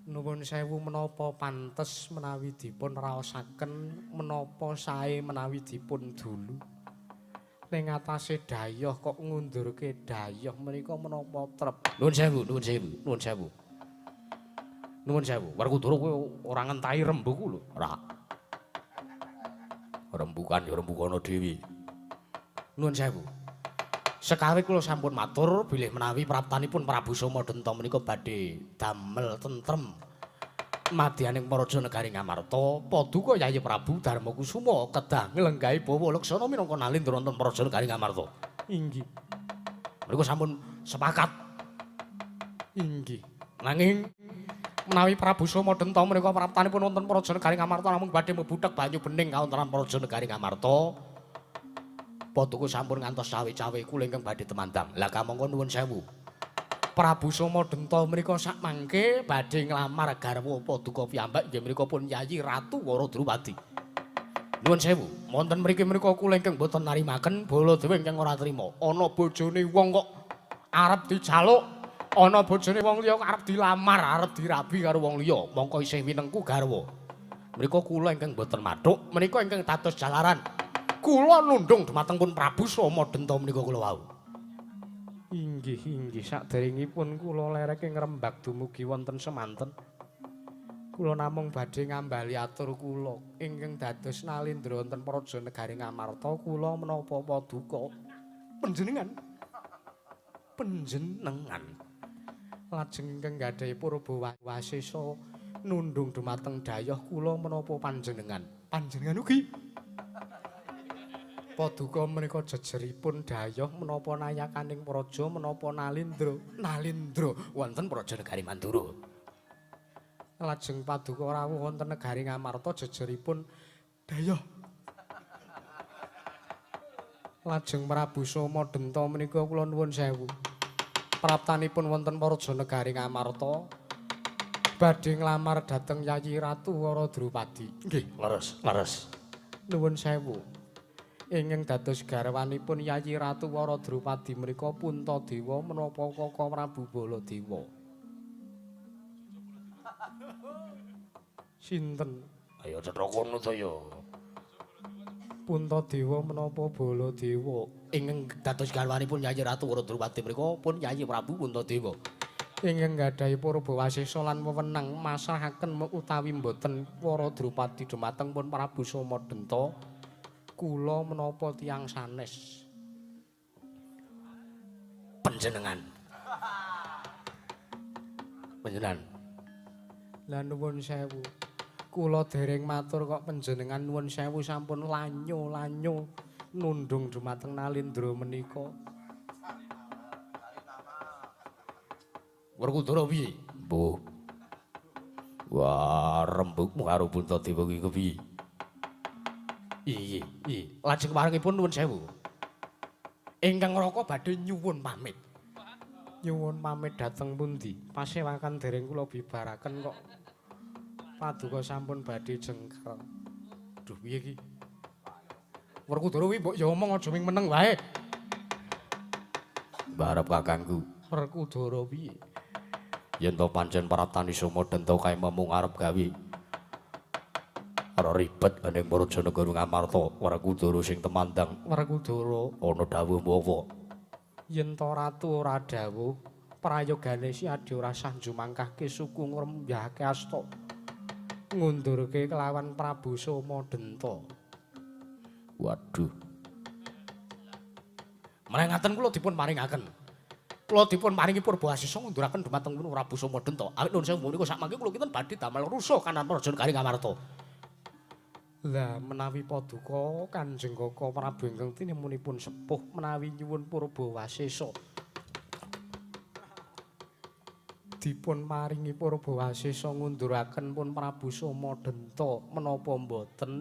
Speaker 3: Nuwun sewu menapa pantes menawi dipun raosaken, menapa sae menawi dipun dulu. Ning atase dayoh kok ngundurke dayoh menika menapa trep.
Speaker 1: Nuwun sewu. Werkudara kowe ora ngentahi rembuku lho. Ora. Rembukan ya rembukana dhewe. Nuwun sewu. Sekawit kula sampun matur bilih menawi praptanipun Prabu Sumadenta menika badhe damel tentrem madyaning praja negari Ngamarta, paduka Yayi Prabu Darma Kusuma kedah nglenggahi bawa leksana minangka Nalindra wonten praja negari Ngamarta.
Speaker 3: Inggih.
Speaker 1: Niku sampun sepakat.
Speaker 3: Inggih. Nanging menawi Prabu Somadenta menika praptanipun wonten Praja Negari Ngamarta namung badhe mbuthek banyu bening kawontenan Praja Negari Ngamarta.
Speaker 1: Paduka sampun ngantos cawe-cawe kula ingkang badhe temandang. Lah kamangka nuwun sewu.
Speaker 3: Prabu Somadenta menika sak mangke badhe nglamar garwa Paduka piyambak inggih menika pun Yayi Ratu Wara Drupadi.
Speaker 1: Nuwun sewu.
Speaker 3: Wonten mriki menika kula ingkang boten narimaken Baladewa ingkang ora trima. Ana bojone wong kok arep dijaluk, ana bojone wong liya kok arep dilamar, arep dirabi karo wong liya. Mongko isih winengku garwa.
Speaker 1: Menika kula ingkang boten mathuk, menika ingkang dados jalaran. Kula nundung dhumateng pun Prabu Somadenta menika kula wau.
Speaker 3: Inggih, saderengipun kula lerek ing Rembag dumugi wonten semanten. Kula namung badhe ngambali atur kula ingkang dados nalindra wonten Praja Negari Ngamarta kula menapa paduka panjenengan lajeng ingkang gadhahi purba wasesa nundung dhumateng dayoh kula menapa panjenengan ugi paduka menika jejeripun dayoh menapa nayakaning praja menapa nalindra
Speaker 1: Wonten Praja Negari Mandura.
Speaker 3: lajeng paduka rawuh wonten negari Ngamarta jejeripun dayoh. Lajeng Prabu Somadenta menika kula nuwun sewu. Praptanipun wonten Praja Negari Ngamarta badhe nglamar dhateng Yayi Ratu Wara Drupadi.
Speaker 1: Nggih, leres.
Speaker 3: Nuwun sewu. Ingkang dados garwanipun Yayi Ratu Wara Drupadi menika Puntadewa menapa Kaka Prabu Baladewa. Sinten?
Speaker 1: Ayo cetha kono to ya.
Speaker 3: Puntadewa menapa Baladewa?
Speaker 1: Ingkang dados garwanipun Yayi Ratu Wara Drupadi menika pun Yayi Prabu Puntadewa.
Speaker 3: Ingkang gadhahi purba wasesa lan wewenang masrahaken utawi mboten Wara Drupadi dhumateng pun Prabu Somadenta. Kula menapa tiyang sanes?
Speaker 1: Panjenengan.
Speaker 3: Lah nuwun sewu. Kula dereng matur kok panjenengan nuwun sewu sampun lanyo nundung dhumateng nalindra menika.
Speaker 1: Werkudara piye? Mbuh. Wah, rembugmu karo Puntadewa iki kepiye?
Speaker 3: Iya. Lajeng parengipun nuwun sewu. Ingkang Raka badhe nyuwun pamit. Nyuwun pamit dhateng pundi? Pasewakan dereng kula bibaraken kok paduka sampun badhe jengkel. Duh piye iki? Werkudara kuwi mbok ya omong aja ming meneng wae.
Speaker 1: Barep kakangku.
Speaker 3: Werkudara piye?
Speaker 1: Yen to pancen Pratani Somadenta kae mung arep gawe ora ribet ning Praja Negara Ngamarta, Werkudara sing temandang.
Speaker 3: Werkudara
Speaker 1: Ana dawuh apa?
Speaker 3: yen to ratu ora dawuh, prayogane si adi ora sah njumangkahke suku ngrembahake asta. Ngundurke kelawan Prabu Somadenta.
Speaker 1: Waduh.
Speaker 3: Meneh ngaten kula dipun paringaken. Kula dipun paringi purba asisa ngunduraken dhumateng Prabu Somadenta. Awit nuwun sewu menika sakmangke kula kinten badhe damel rusuh kanan Praja Negari Ngamarta. Lah menawi paduka Kanjeng Kaka Prabu ingkang tinemunipun sepuh menawi nyuwun purba wasesa dipun maringi purba wasesa ngunduraken pun Prabu Somadenta menapa mboten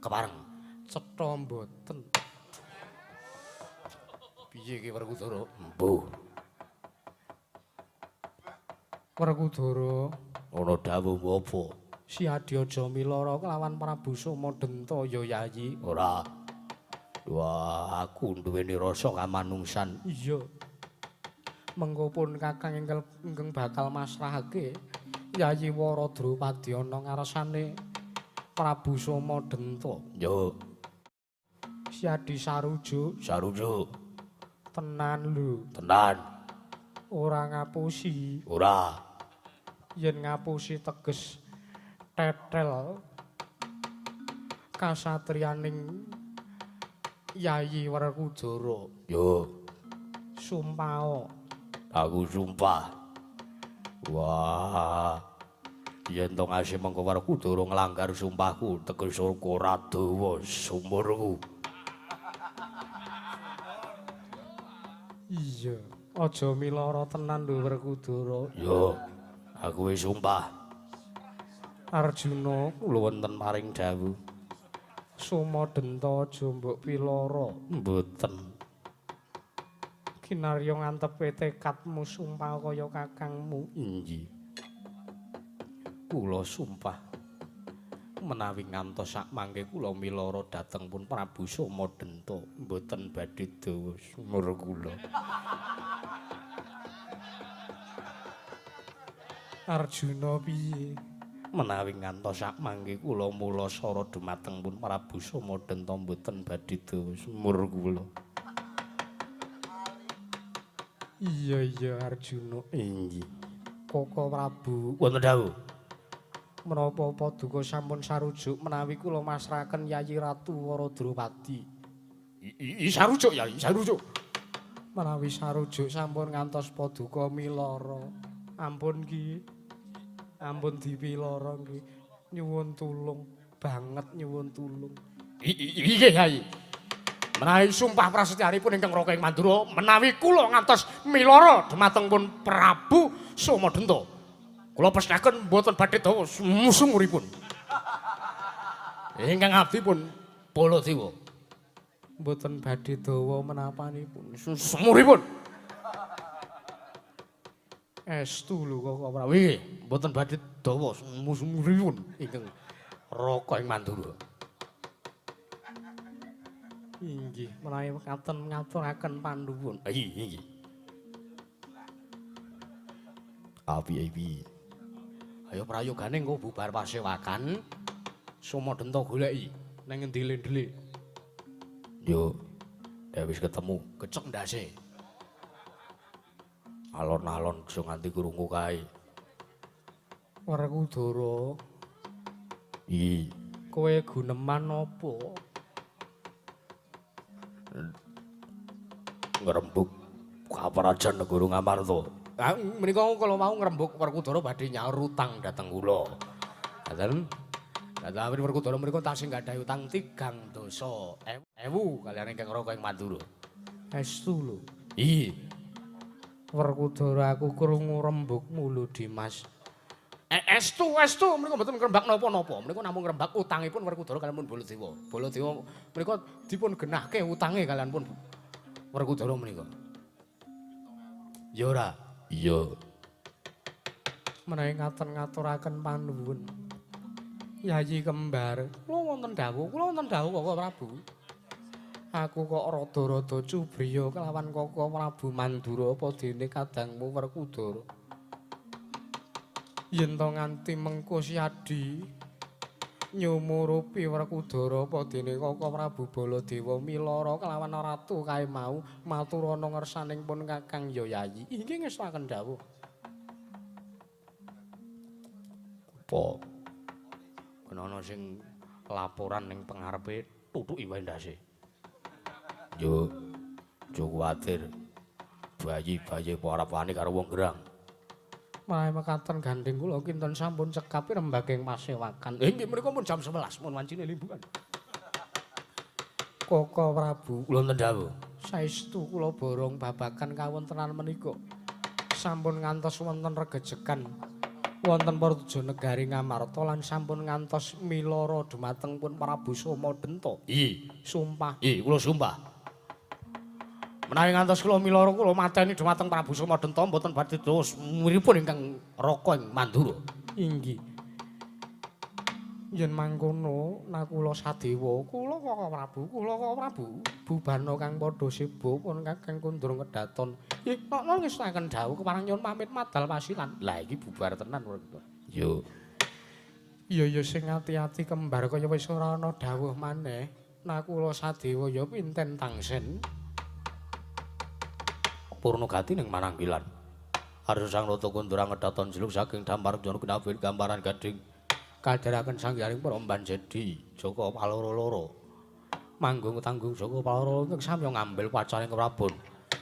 Speaker 1: Kepareng.
Speaker 3: cetha mboten. Piye iki Werkudara?
Speaker 1: Mbuh.
Speaker 3: Werkudara
Speaker 1: Ana dawuh apa?
Speaker 3: Si Adi aja milara kelawan Prabu Somadenta ya Yayi.
Speaker 1: Ora. Wah, aku duweni rasa kamanungsan.
Speaker 3: Iya. Mengko pun Kakang ingkang bakal masrahake Yayi Wara Drupadi ana ngarsane Prabu Somadenta.
Speaker 1: Yo,
Speaker 3: Si Adi sarujuk
Speaker 1: sarujuk.
Speaker 3: tenan lho,
Speaker 1: Tenan.
Speaker 3: ora ngapusi.
Speaker 1: Ora.
Speaker 3: Yen ngapusi teges tetel kasatriyaning Yayi Werkudara.
Speaker 1: Yo,
Speaker 3: Sumpah.
Speaker 1: aku sumpah. Wah. Yen to ngasih mengko Werkudara nglanggar sumpahku, teges ora dawa sumurku.
Speaker 3: Iya, aja milara tenan lho Werkudara.
Speaker 1: Yo, aku wis sumpah.
Speaker 3: Arjuna
Speaker 1: Kula wonten paring dawuh.
Speaker 3: Sumadenta aja mbok pilara.
Speaker 1: Mboten.
Speaker 3: Kinarya ngantepe tekadmu sumpah kaya kakangmu.
Speaker 1: Inggih. Kula sumpah menawi ngantos sak mangke kula milara dhateng pun Prabu Somadenta mboten badhe dawa sumur kula.
Speaker 3: Arjuna piye?
Speaker 1: Menawi ngantos sak mangke kula mula sara dumateng pun Prabu Somadenta mboten badhe dawa sumur kula.
Speaker 3: Iya Arjuna.
Speaker 1: Inggih.
Speaker 3: Koko Prabu
Speaker 1: Wonten dawuh.
Speaker 3: menapa paduka sampun sarujuk menawi kula masrahaken Yayi Ratu Waradrawati.
Speaker 1: Sarujuk ya, sarujuk.
Speaker 3: Menawi sarujuk sampun ngantos paduka milara. Ampun Ki. Ampun dipilara nggih. Nyuwun tulung, banget nyuwun tulung.
Speaker 1: Inggih, Yayi. Menawi sumpah prasetyanipun ingkang Raka ing Mandura, menawi kula ngantos milara dumateng pun Prabu Somadenta. Kula pesnaken mboten badhe dawa sumuripun. Ingkang abdi pun Baladewa.
Speaker 3: Mboten badhe dawa menapanipun.
Speaker 1: Sumuripun.
Speaker 3: Estu lho kok Prabu.
Speaker 1: Nggih, mboten badhe dawa sumuripun ingkang Raka ing Mandura.
Speaker 3: Inggih, menawi katen ngaturaken panduwun.
Speaker 1: Inggih. Api. Ayo prayogane engko bubar pasewakan Somadenta goleki ning endi lendele. Yo, wis ketemu, kecek ndase. Alon-alon aja nganti krungu kae.
Speaker 3: Werkudara,
Speaker 1: Iki
Speaker 3: kowe guneman apa?
Speaker 1: ngrembug kaparajan negara Ngamarta. Menika kala mau ngrembug Werkudara badhe nyaur utang dhateng kula. Ngaten. Dhateng Werkudara menika tasih gadhahi utang 3 dosa 1000 kaliyan ingkang Raka ing Mandura.
Speaker 3: Estu lho.
Speaker 1: Iya.
Speaker 3: Werkudara aku krungu rembugmu lho Dimas.
Speaker 1: Estu menika mboten ngrembak napa-napa. Menika namung ngrembak utangipun Werkudara kaliyan pun Baladewa. Baladewa menika dipun genahke utange kaliyan pun Werkudara menika. Ya ora. Iya.
Speaker 3: Menawi ngaten ngaturaken panuwun. Yayi kembar, kula wonten dawuh kok Prabu. Aku kok rada-rada cubriya kelawan Koko Prabu Mandura apa dene kadangmu Werkudara. Yen to nganti mengko Siadi nyumurupi Werkudara apa dene Koko Prabu Baladewa milara kelawan ratu kae mau maturana ngersaning pun Kakang Yayi. Inggih ngestaken dawuh.
Speaker 1: Apa? Ana sing laporan ning pengarepe tutuki wae ndase. Yo, aja kuwatir. Bayi-bayi apa wani karo wong gerang.
Speaker 3: Malah mekaten gandeng kula kinten sampun cekapi rembaging pasewakan.
Speaker 1: Nggih menika pun jam 11 mun wancine limbukan.
Speaker 3: Koko Prabu,
Speaker 1: Kula wonten dawuh.
Speaker 3: saestu kula borong babagan kawontenan menika. Sampun ngantos wonten regejekan wonten Praja Negari Ngamarta lan sampun ngantos milara dumateng pun Prabu Somadenta.
Speaker 1: Iya.
Speaker 3: Sumpah.
Speaker 1: Iya, kula sumpah. Menawi ngantos kula milara kula mateni dumateng Prabu Somadenta mboten badhe dados miripun ingkang Raka ing Mandura.
Speaker 3: Inggih. Yen mangkono nakula sadewa, kula Koko Prabu, bubana kang padha sibuk pun Kakang Kundrum kedaton. Nek ngestaken dawuh kepareng nyuwun pamit madal pasilan.
Speaker 1: Lah iki bubar tenan kok. Yo.
Speaker 3: Iya sing ati-ati kembar kaya wis ora ana dawuh maneh. Nakula sadewa ya pinten tangsen.
Speaker 1: Purnagati ning Mananggilan. Arya Sang Rata Kundura ngedaton jlug saking dampar jono kinawin gambaran gading kadharaken sangyaring peromban Jedi Jaka Paloro-loro. Manggung tanggung Jaka Paloro ingkang samya ngambil pacaring Prabon.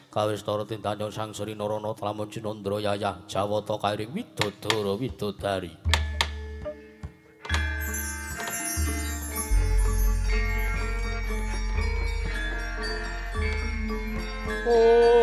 Speaker 1: Kawistara tindanyo Sang Sri Narana Tlamun Cinandra Yayah Jawata kairing Widodara Widodari. Oh